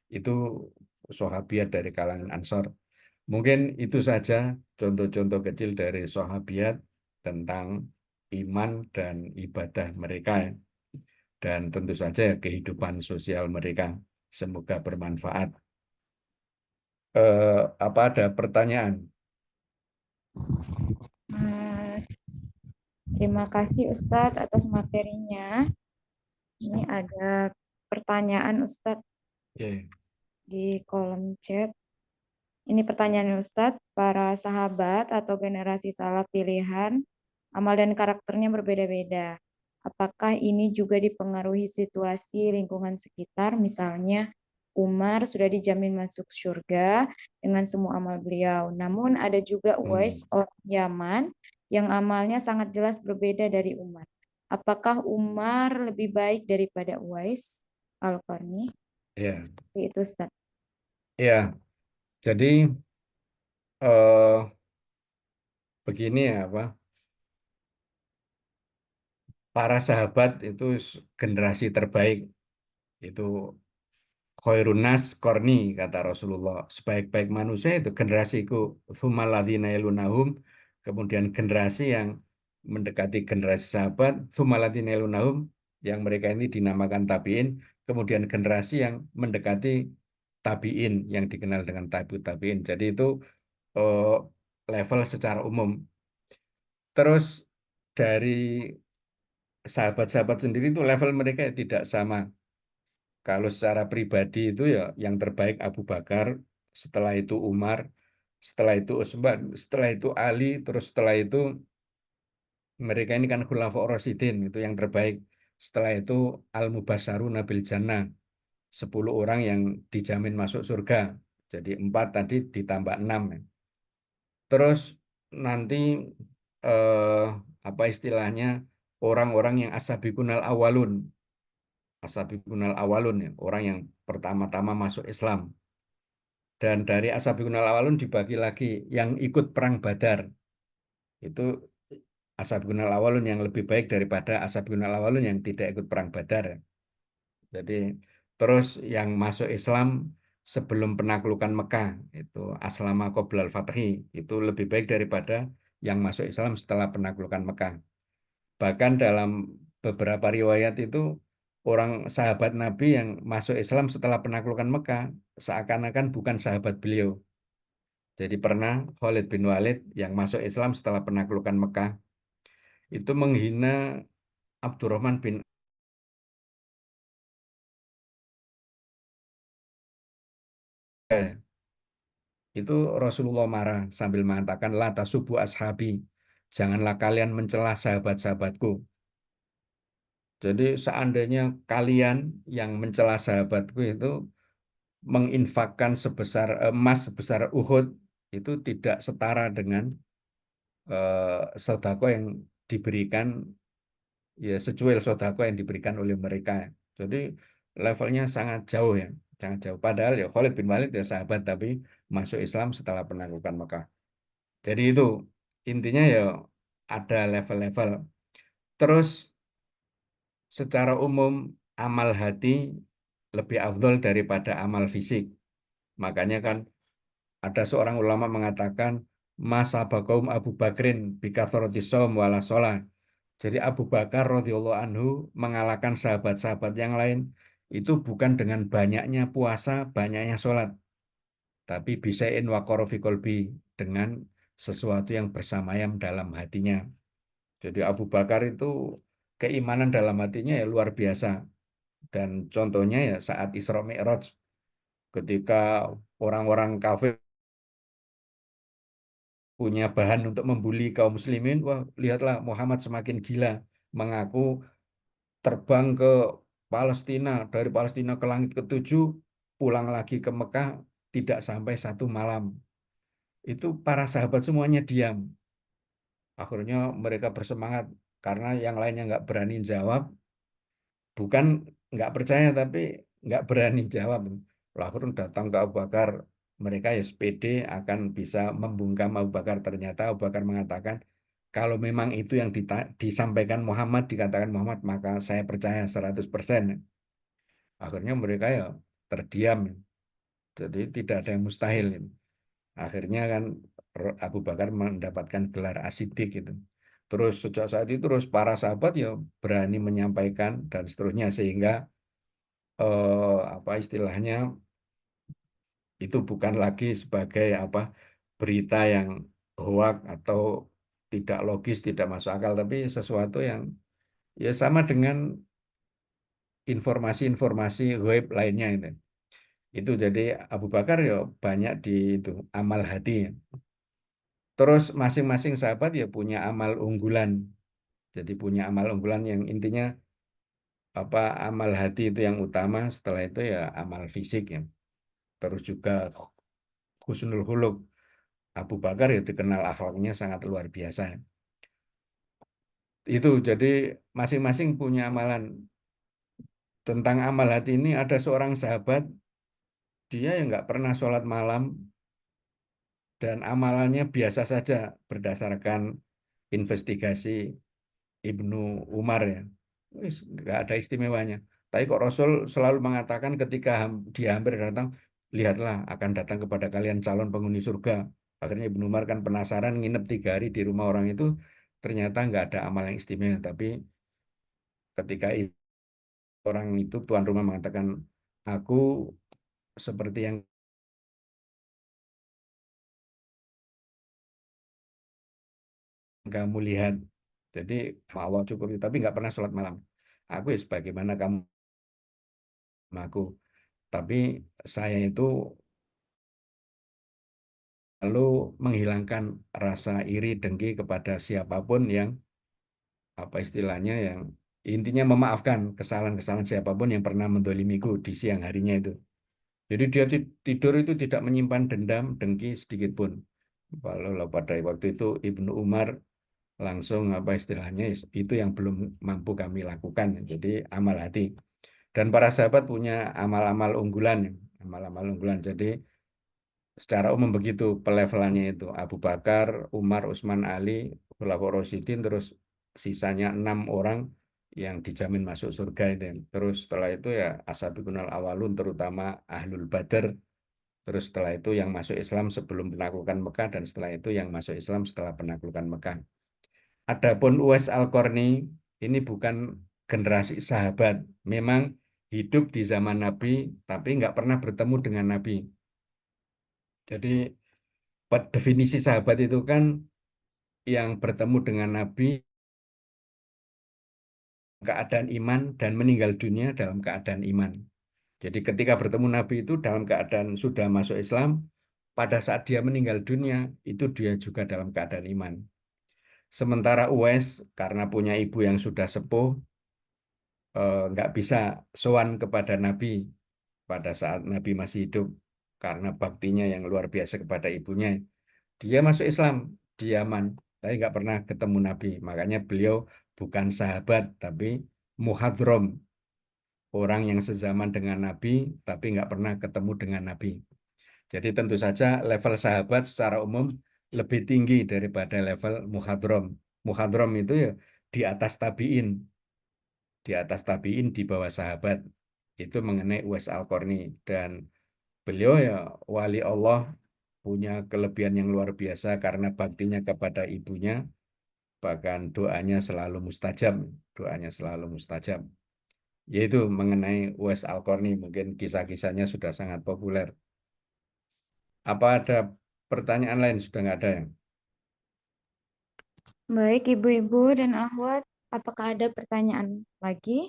Itu sahabiat dari kalangan Ansor. Mungkin itu saja contoh-contoh kecil dari sahabiat tentang iman dan ibadah mereka, dan tentu saja kehidupan sosial mereka. Semoga bermanfaat. Apa ada pertanyaan? Terima kasih Ustadz atas materinya. Ini ada pertanyaan Ustadz Yeah. di kolom chat. Ini pertanyaan Ustadz, para sahabat atau generasi salaf pilihan, amal dan karakternya berbeda-beda. Apakah ini juga dipengaruhi situasi lingkungan sekitar? Misalnya, Umar sudah dijamin masuk surga dengan semua amal beliau. Namun ada juga Uwais, orang Yaman, yang amalnya sangat jelas berbeda dari Umar. Apakah Umar lebih baik daripada Uwais? Al-Qarni. Ya, Seperti itu, Ustaz. ya. Jadi eh, begini ya, apa? Para sahabat itu generasi terbaik itu khairun nas korni kata Rasulullah. Sebaik-baik manusia itu generasiku tsumalladzina yalunahum, kemudian generasi yang mendekati generasi sahabat tsumalladzina yalunahum, yang mereka ini dinamakan tabiin, kemudian generasi yang mendekati tabiin yang dikenal dengan tabiin. Jadi itu eh, level secara umum. Terus dari sahabat-sahabat sendiri itu level mereka tidak sama. Kalau secara pribadi itu ya yang terbaik Abu Bakar, setelah itu Umar, setelah itu Utsman, setelah itu Ali, terus setelah itu mereka ini kan Khulafaur Rasyidin, itu yang terbaik. Setelah itu Al-Mubasysyaruna bil Jannah, 10 orang yang dijamin masuk surga. Jadi 4 tadi ditambah 6. Terus nanti eh, apa istilahnya, orang-orang yang as-sabiqunal awalun. As-sabiqunal awalun ya, orang yang pertama-tama masuk Islam. Dan dari As-sabiqunal awalun dibagi lagi yang ikut perang Badar. Itu As-sabiqunal awalun yang lebih baik daripada As-sabiqunal awalun yang tidak ikut perang Badar. Jadi terus yang masuk Islam sebelum penaklukan Mekah, itu aslama qoblal fathi, itu lebih baik daripada yang masuk Islam setelah penaklukan Mekah. Bahkan dalam beberapa riwayat itu orang sahabat Nabi yang masuk Islam setelah penaklukan Mekah seakan-akan bukan sahabat beliau. Jadi pernah Khalid bin Walid yang masuk Islam setelah penaklukan Mekah itu menghina Abdurrahman bin Auf. Itu Rasulullah marah sambil mengatakan la tasubbu ashabi. Janganlah kalian mencela sahabat-sahabatku. Jadi seandainya kalian yang mencela sahabatku itu menginfakkan sebesar emas sebesar Uhud, itu tidak setara dengan sodako yang diberikan, ya secuil sodako yang diberikan oleh mereka. Jadi levelnya sangat jauh ya, sangat jauh. Padahal ya Khalid bin Walid ya sahabat tapi masuk Islam setelah penaklukan Mekah. Jadi itu intinya ya ada level-level. Terus secara umum amal hati lebih afdol daripada amal fisik. Makanya kan ada seorang ulama mengatakan masa bakaum Abu Bakrin bikathroti shaum wala sholat. Jadi Abu Bakar radhiyallahu anhu mengalahkan sahabat-sahabat yang lain itu bukan dengan banyaknya puasa, banyaknya sholat, tapi bisain waqara fi qalbi, dengan sesuatu yang bersamayam dalam hatinya. Jadi Abu Bakar itu keimanan dalam hatinya ya luar biasa. Dan contohnya ya saat Isra Mi'raj, ketika orang-orang kafir punya bahan untuk membuli kaum muslimin, wah lihatlah Muhammad semakin gila, mengaku terbang ke Palestina, dari Palestina ke langit ketujuh, pulang lagi ke Mekah tidak sampai 1 malam. Itu para sahabat semuanya diam. Akhirnya mereka bersemangat karena yang lainnya nggak berani jawab, bukan nggak percaya tapi nggak berani jawab. Lalu datang ke Abu Bakar, mereka ya sepede akan bisa membungkam Abu Bakar. Ternyata Abu Bakar mengatakan, kalau memang itu yang disampaikan Muhammad, dikatakan Muhammad, maka saya percaya 100%. Akhirnya mereka ya terdiam. Jadi tidak ada yang mustahil. Akhirnya kan Abu Bakar mendapatkan gelar As-Siddiq gitu. Terus sejak saat itu terus para sahabat ya berani menyampaikan dan seterusnya, sehingga apa istilahnya, itu bukan lagi sebagai apa berita yang hoak atau tidak logis, tidak masuk akal, tapi sesuatu yang ya sama dengan informasi-informasi web lainnya itu. Itu jadi Abu Bakar ya banyak di itu amal hati. Terus masing-masing sahabat ya punya amal unggulan. Jadi punya amal unggulan yang intinya apa amal hati itu yang utama, setelah itu ya amal fisik ya. Terus juga husnul huluk. Abu Bakar ya dikenal akhlaknya sangat luar biasa. Itu jadi masing-masing punya amalan. Tentang amal hati ini ada seorang sahabat, dia yang nggak pernah sholat malam dan amalannya biasa saja berdasarkan investigasi Ibnu Umar ya. Nggak ada istimewanya. Tapi kok Rasul selalu mengatakan ketika dia hampir datang, lihatlah akan datang kepada kalian calon penghuni surga. Akhirnya Ibnu Umar kan penasaran nginep 3 hari di rumah orang itu, ternyata nggak ada amal yang istimewa. Tapi ketika orang itu tuan rumah mengatakan, aku seperti yang kamu lihat. Jadi Allah cukup, tapi nggak pernah sholat malam. Aku ya sebagaimana kamu sama aku. Tapi saya itu lalu menghilangkan rasa iri dengki kepada siapapun yang apa istilahnya yang intinya memaafkan kesalahan-kesalahan siapapun yang pernah mendolimiku di siang harinya itu. Jadi dia tidur itu tidak menyimpan dendam, dengki sedikit pun. Walau pada waktu itu Ibnu Umar langsung apa istilahnya itu yang belum mampu kami lakukan. Jadi amal hati. Dan para sahabat punya amal-amal unggulan, amal-amal unggulan. Jadi secara umum begitu pelevelannya itu Abu Bakar, Umar, Utsman, Ali, Khulafaur Rasyidin, terus sisanya 6 orang yang dijamin masuk surga itu. Terus setelah itu ya Ashabiqunal Awalun terutama Ahlul Badar. Terus setelah itu yang masuk Islam sebelum penaklukan Mekah dan setelah itu yang masuk Islam setelah penaklukan Mekah. Adapun Uwais Al-Qarni ini bukan generasi sahabat, memang hidup di zaman Nabi tapi nggak pernah bertemu dengan Nabi. Jadi definisi sahabat itu kan yang bertemu dengan Nabi keadaan iman dan meninggal dunia dalam keadaan iman. Jadi ketika bertemu Nabi itu dalam keadaan sudah masuk Islam, pada saat dia meninggal dunia itu dia juga dalam keadaan iman. Sementara Uwais karena punya ibu yang sudah sepuh, nggak bisa sowan kepada Nabi pada saat Nabi masih hidup karena baktinya yang luar biasa kepada ibunya. Dia masuk Islam di Yaman, tapi nggak pernah ketemu Nabi. Makanya beliau bukan sahabat, tapi muhadrom, orang yang sezaman dengan Nabi, tapi nggak pernah ketemu dengan Nabi. Jadi tentu saja level sahabat secara umum lebih tinggi daripada level muhadrom. Muhadrom itu ya di atas tabiin, di atas tabiin di bawah sahabat. Itu mengenai Uwais Al-Qarni dan beliau ya wali Allah punya kelebihan yang luar biasa karena baktinya kepada ibunya, bahkan doanya selalu mustajab, doanya selalu mustajab. Yaitu mengenai Uwais Al-Qarni, mungkin kisah-kisahnya sudah sangat populer. Apa ada pertanyaan lain? Sudah nggak ada yang? Baik, ibu-ibu dan akhwat, apakah ada pertanyaan lagi?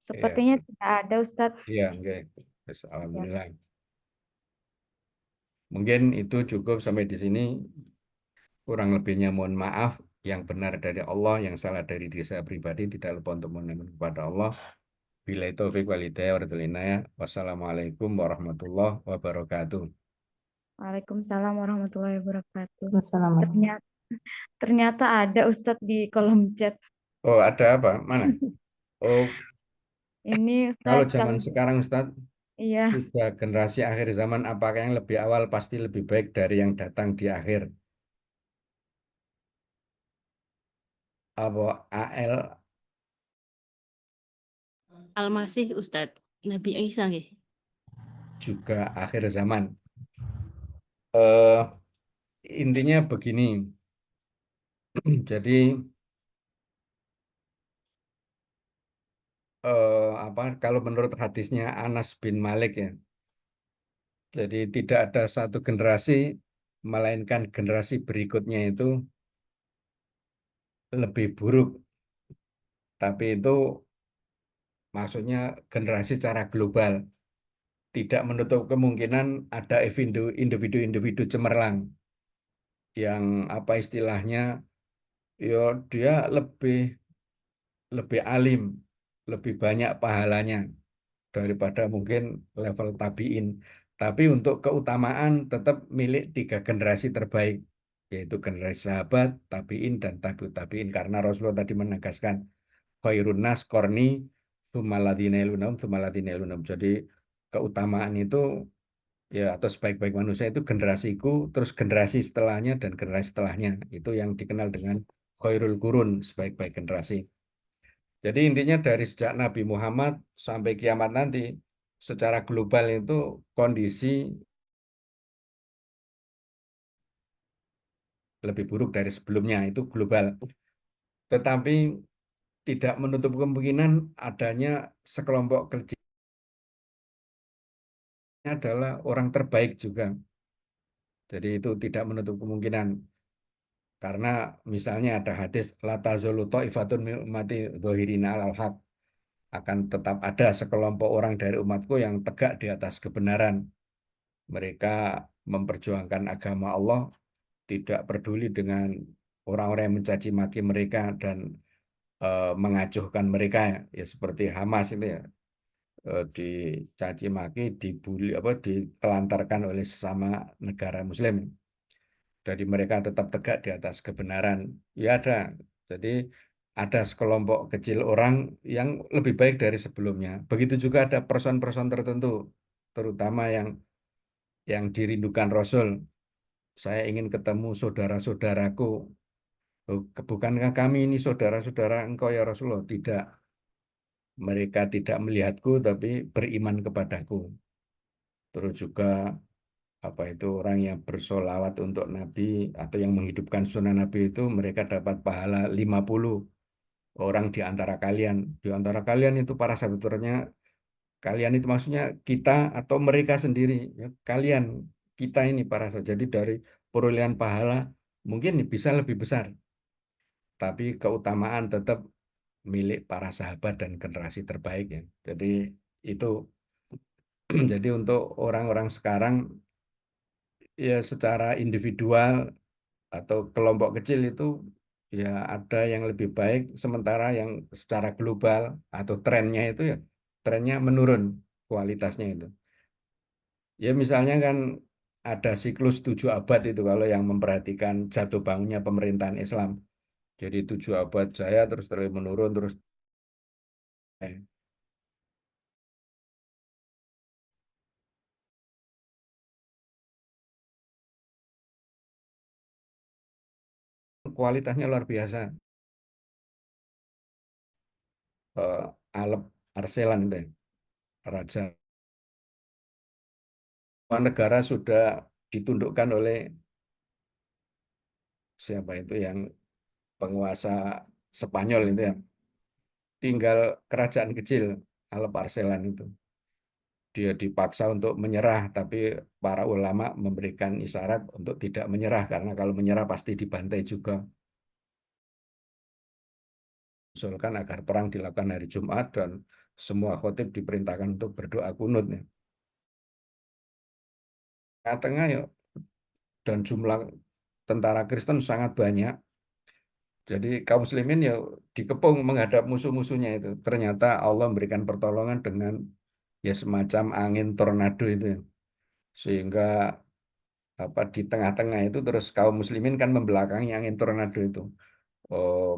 Iya, Sepertinya tidak ada, Ustadz. iya, oke. Yes, Ya. alhamdulillah. Mungkin itu cukup sampai di sini. Kurang lebihnya mohon maaf. Yang benar dari Allah, yang salah dari diri saya pribadi. Tidak lupa untuk mohon kepada Allah. Bila taufik walhidayah wal inayah. Wassalamualaikum warahmatullahi wabarakatuh. Waalaikumsalam warahmatullahi wabarakatuh. Wassalamualaikum. Ternyata, ternyata ada Ustadz di kolom chat. Oh, ada apa? Mana? Oh, Ini kalau Ustadz, zaman kalau sekarang Ustaz, iya, sudah generasi akhir zaman, apakah yang lebih awal pasti lebih baik dari yang datang di akhir? Apa AL Al-Masih Ustadz. Nabi Isa nggih. juga akhir zaman? Eh, intinya begini. Jadi apa kalau menurut hadisnya Anas bin Malik ya. Jadi tidak ada satu generasi melainkan generasi berikutnya itu lebih buruk tapi itu maksudnya generasi secara global. Tidak menutup kemungkinan ada individu-individu cemerlang yang apa istilahnya, ya dia lebih lebih alim, lebih banyak pahalanya daripada mungkin level tabiin. Tapi untuk keutamaan tetap milik 3 generasi terbaik, yaitu generasi sahabat, tabiin, dan tabiut tabiin. Karena Rasulullah tadi menegaskan, khairun nas korni, tsummaladina yalunahum, tsummaladina yalunahum. Jadi keutamaan itu ya atau sebaik-baik manusia itu generasiku, terus generasi setelahnya dan generasi setelahnya. Itu yang dikenal dengan khairul qurun, sebaik-baik generasi. Jadi intinya dari sejak Nabi Muhammad sampai kiamat nanti, secara global itu kondisi lebih buruk dari sebelumnya, itu global. Tetapi tidak menutup kemungkinan adanya sekelompok kecil adalah orang terbaik juga. Jadi itu tidak menutup kemungkinan. Karena misalnya ada hadis la tazulu ta'ifatun min ummati dzahirina 'alal haq, akan tetap ada sekelompok orang dari umatku yang tegak di atas kebenaran. Mereka memperjuangkan agama Allah, tidak peduli dengan orang-orang yang mencaci maki mereka dan mengacuhkan mereka, ya seperti Hamas itu ya, dicaci maki, dibully, apa, ditelantarkan oleh sesama negara Muslim. Jadi mereka tetap tegak di atas kebenaran. Ya ada. Jadi ada sekelompok kecil orang yang lebih baik dari sebelumnya. Begitu juga ada person-person tertentu, terutama yang dirindukan Rasul. Saya ingin ketemu saudara-saudaraku. Oh, bukankah kami ini saudara-saudara engkau ya Rasulullah? Tidak. Mereka tidak melihatku tapi beriman kepadaku. Terus juga apa itu orang yang bersolawat untuk Nabi atau yang menghidupkan sunnah Nabi itu mereka dapat pahala 50 orang di antara kalian. Di antara kalian itu para sahabatnya, kalian itu maksudnya kita atau mereka sendiri. Ya, kalian, kita ini para sahabat. Jadi dari perolehan pahala mungkin bisa lebih besar. Tapi keutamaan tetap milik para sahabat dan generasi terbaik ya. Jadi itu jadi untuk orang-orang sekarang ya secara individual atau kelompok kecil itu ya ada yang lebih baik, sementara yang secara global atau trennya itu ya trennya menurun kualitasnya itu. Ya misalnya kan ada siklus 7 abad itu kalau yang memperhatikan jatuh bangunnya pemerintahan Islam. Jadi 7 abad jaya terus terus menurun terus kualitasnya luar biasa. Eh, Alep Arselan itu ya, raja. Negara sudah ditundukkan oleh siapa itu yang penguasa Spanyol itu ya. Tinggal kerajaan kecil Alep Arselan itu. Dia dipaksa untuk menyerah, tapi para ulama memberikan isyarat untuk tidak menyerah karena kalau menyerah pasti dibantai juga. Usulkan agar perang dilakukan hari Jumat dan semua khotib diperintahkan untuk berdoa kunut ya. Tengah-tengah ya, dan jumlah tentara Kristen sangat banyak. Jadi kaum muslimin ya dikepung menghadap musuh-musuhnya itu. Ternyata Allah memberikan pertolongan dengan ya semacam angin tornado itu ya. Sehingga apa di tengah-tengah itu terus kaum muslimin kan membelakangi angin tornado itu.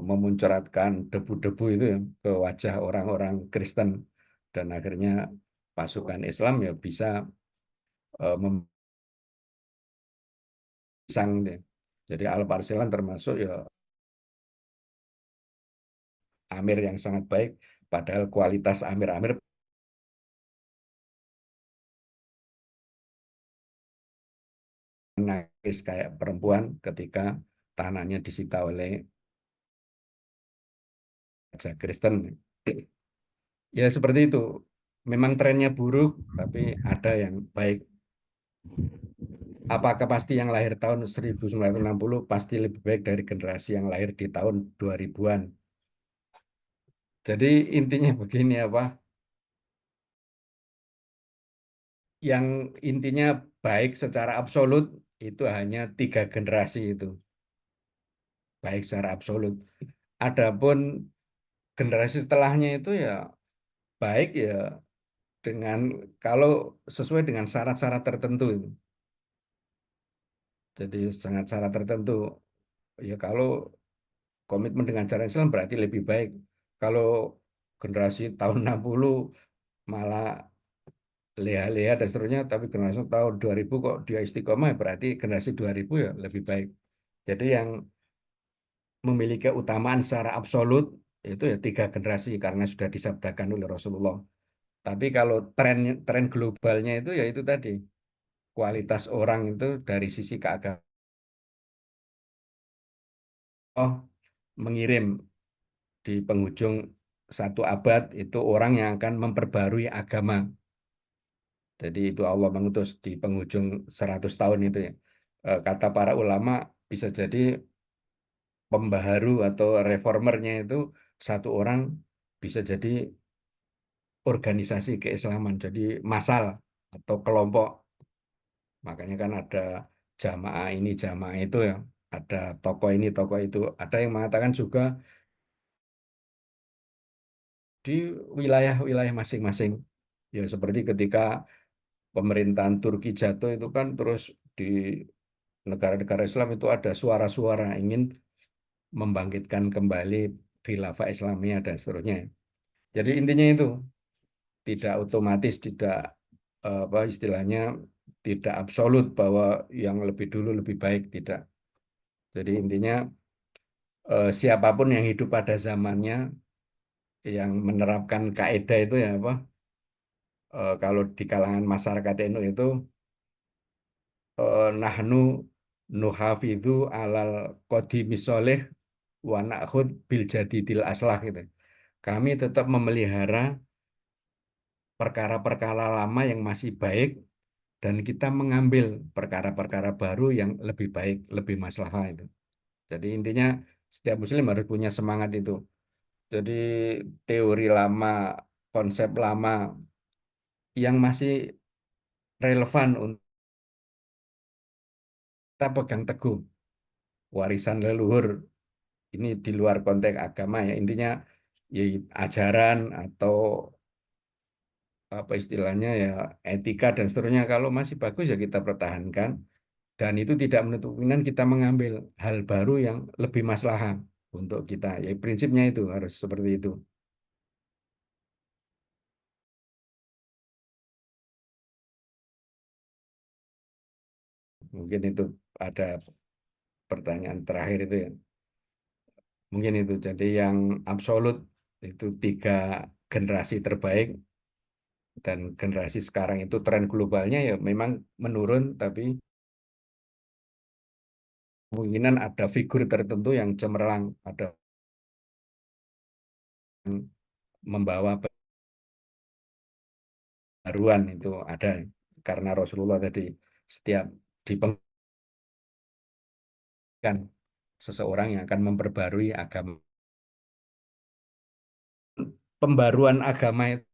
Memuncratkan debu-debu itu ya ke wajah orang-orang Kristen dan akhirnya pasukan Islam ya bisa memisang ya. Jadi Al-Parselan termasuk ya amir yang sangat baik, padahal kualitas amir-amir nangis kayak perempuan ketika tanahnya disita oleh raja Kristen. Ya seperti itu. Memang trennya buruk, tapi ada yang baik. Apakah pasti yang lahir tahun 1960 pasti lebih baik dari generasi yang lahir di tahun 2000-an? Jadi intinya begini apa? Yang intinya baik secara absolut itu hanya 3 generasi itu, baik secara absolut. Adapun generasi setelahnya itu ya baik ya dengan kalau sesuai dengan syarat-syarat tertentu itu. Jadi sangat syarat tertentu. Ya kalau komitmen dengan cara Islam berarti lebih baik. Kalau generasi tahun 60 malah leha-leha dan seterusnya, tapi generasi tahun 2000 kok dia istiqomah, berarti generasi 2000 ya lebih baik. Jadi yang memiliki keutamaan secara absolut itu ya 3 generasi karena sudah disabdakan oleh Rasulullah. Tapi kalau tren globalnya itu ya itu tadi kualitas orang itu dari sisi keagamaan mengirim di penghujung 1 abad itu orang yang akan memperbarui agama. Jadi itu Allah mengutus di penghujung 100 tahun itu ya. Kata para ulama bisa jadi pembaharu atau reformernya itu satu orang bisa jadi organisasi keislaman, jadi masal atau kelompok. Makanya kan ada jamaah ini, jamaah itu ya. Ada tokoh ini, tokoh itu. Ada yang mengatakan juga di wilayah-wilayah masing-masing. Ya seperti ketika pemerintahan Turki jatuh itu kan terus di negara-negara Islam itu ada suara-suara ingin membangkitkan kembali khilafah Islamiyah dan seterusnya. Jadi intinya itu tidak otomatis, tidak apa istilahnya tidak absolut bahwa yang lebih dulu lebih baik, tidak. Jadi intinya siapapun yang hidup pada zamannya yang menerapkan kaidah itu ya apa kalau di kalangan masyarakat NU itu nahnu nuhafidhu alal qadimi sholih wa na'khud bil jadidil aslah gitu. Kami tetap memelihara perkara-perkara lama yang masih baik dan kita mengambil perkara-perkara baru yang lebih baik, lebih maslahah itu. Jadi intinya setiap muslim harus punya semangat itu. Jadi teori lama, konsep lama yang masih relevan untuk kita pegang teguh. Warisan leluhur ini di luar konteks agama ya intinya ya ajaran atau apa istilahnya ya etika dan seterusnya kalau masih bagus ya kita pertahankan dan itu tidak menutup kemungkinan kita mengambil hal baru yang lebih maslahat untuk kita ya prinsipnya itu harus seperti itu mungkin itu ada pertanyaan terakhir itu ya mungkin itu jadi yang absolut itu 3 generasi terbaik dan generasi sekarang itu tren globalnya ya memang menurun tapi kemungkinan ada figur tertentu yang cemerlang ada yang membawa baruan itu ada karena Rasulullah tadi setiap dipenggan seseorang yang akan memperbarui agama. Pembaruan agama itu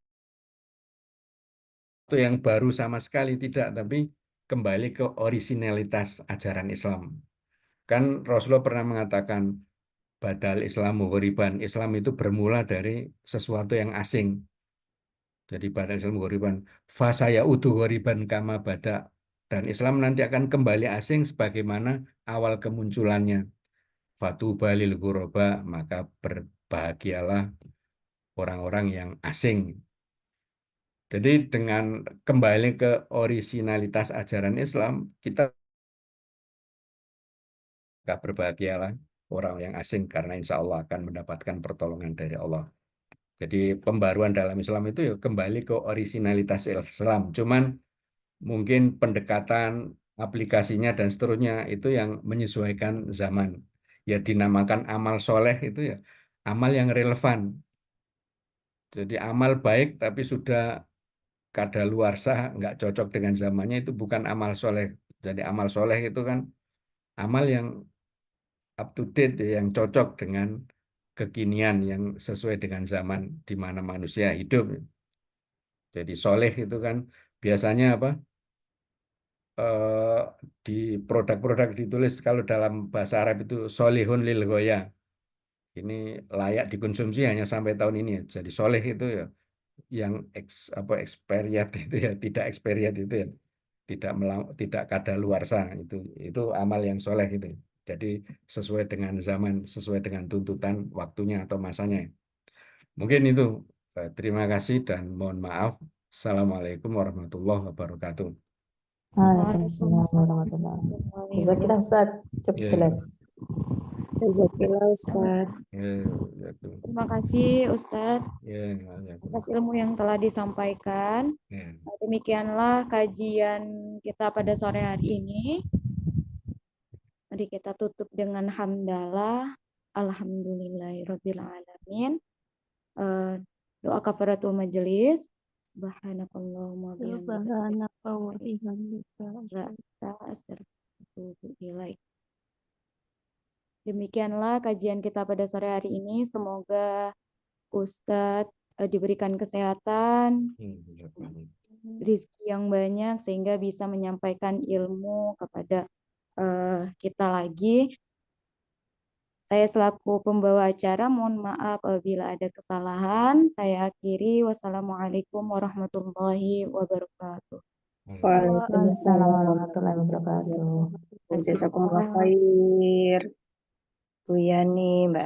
yang baru sama sekali tidak, tapi kembali ke orisinalitas ajaran Islam. Kan Rasulullah pernah mengatakan badal Islamu ghoriban. Islam itu bermula dari sesuatu yang asing. Jadi badal Islamu ghoriban. Fasaya udu ghoriban kama bada. Dan Islam nanti akan kembali asing sebagaimana awal kemunculannya. Fatu balil ghuraba, maka berbahagialah orang-orang yang asing. Jadi dengan kembali ke orisinalitas ajaran Islam, kita gak berbahagialah orang yang asing karena insya Allah akan mendapatkan pertolongan dari Allah. Jadi pembaruan dalam Islam itu ya kembali ke orisinalitas Islam. Cuman mungkin pendekatan aplikasinya dan seterusnya itu yang menyesuaikan zaman. Ya dinamakan amal soleh itu ya amal yang relevan. Jadi amal baik tapi sudah kadaluarsa nggak cocok dengan zamannya itu bukan amal soleh. Jadi amal soleh itu kan amal yang up to date ya, yang cocok dengan kekinian yang sesuai dengan zaman di mana manusia hidup. Jadi soleh itu kan biasanya apa? eh, di produk-produk ditulis kalau dalam bahasa Arab itu solihun lil ghoya. Ini layak dikonsumsi hanya sampai tahun ini. Jadi soleh itu ya yang apa expired itu ya, tidak expired itu ya, tidak kadaluarsa itu amal yang soleh itu. Jadi sesuai dengan zaman, sesuai dengan tuntutan waktunya atau masanya. Mungkin itu. Terima kasih dan mohon maaf. Assalamualaikum warahmatullahi wabarakatuh. Waalaikumsalam warahmatullahi wabarakatuh. Jazakillah Ustaz, cukup Ya, jelas. Jazakillah Ustaz. ya, ya, Terima kasih Ustadz ya, ya, atas ilmu yang telah disampaikan. ya. Demikianlah kajian kita pada sore hari ini. Mari kita tutup dengan hamdalah. Alhamdulillahirabbil alamin. Doa kafaratul majelis. Subhanakallahumma bihamdika. Subhanaka wa bihamdika. Astagfirullahaladzim. Demikianlah kajian kita pada sore hari ini. Semoga Ustadz diberikan kesehatan, rezeki yang banyak sehingga bisa menyampaikan ilmu kepada kita lagi. Saya selaku pembawa acara mohon maaf apabila ada kesalahan. Saya akhiri. Wassalamualaikum warahmatullahi wabarakatuh. Waalaikumsalam warahmatullahi wabarakatuh. Jazakumullah khair. Bu Yani, Mbak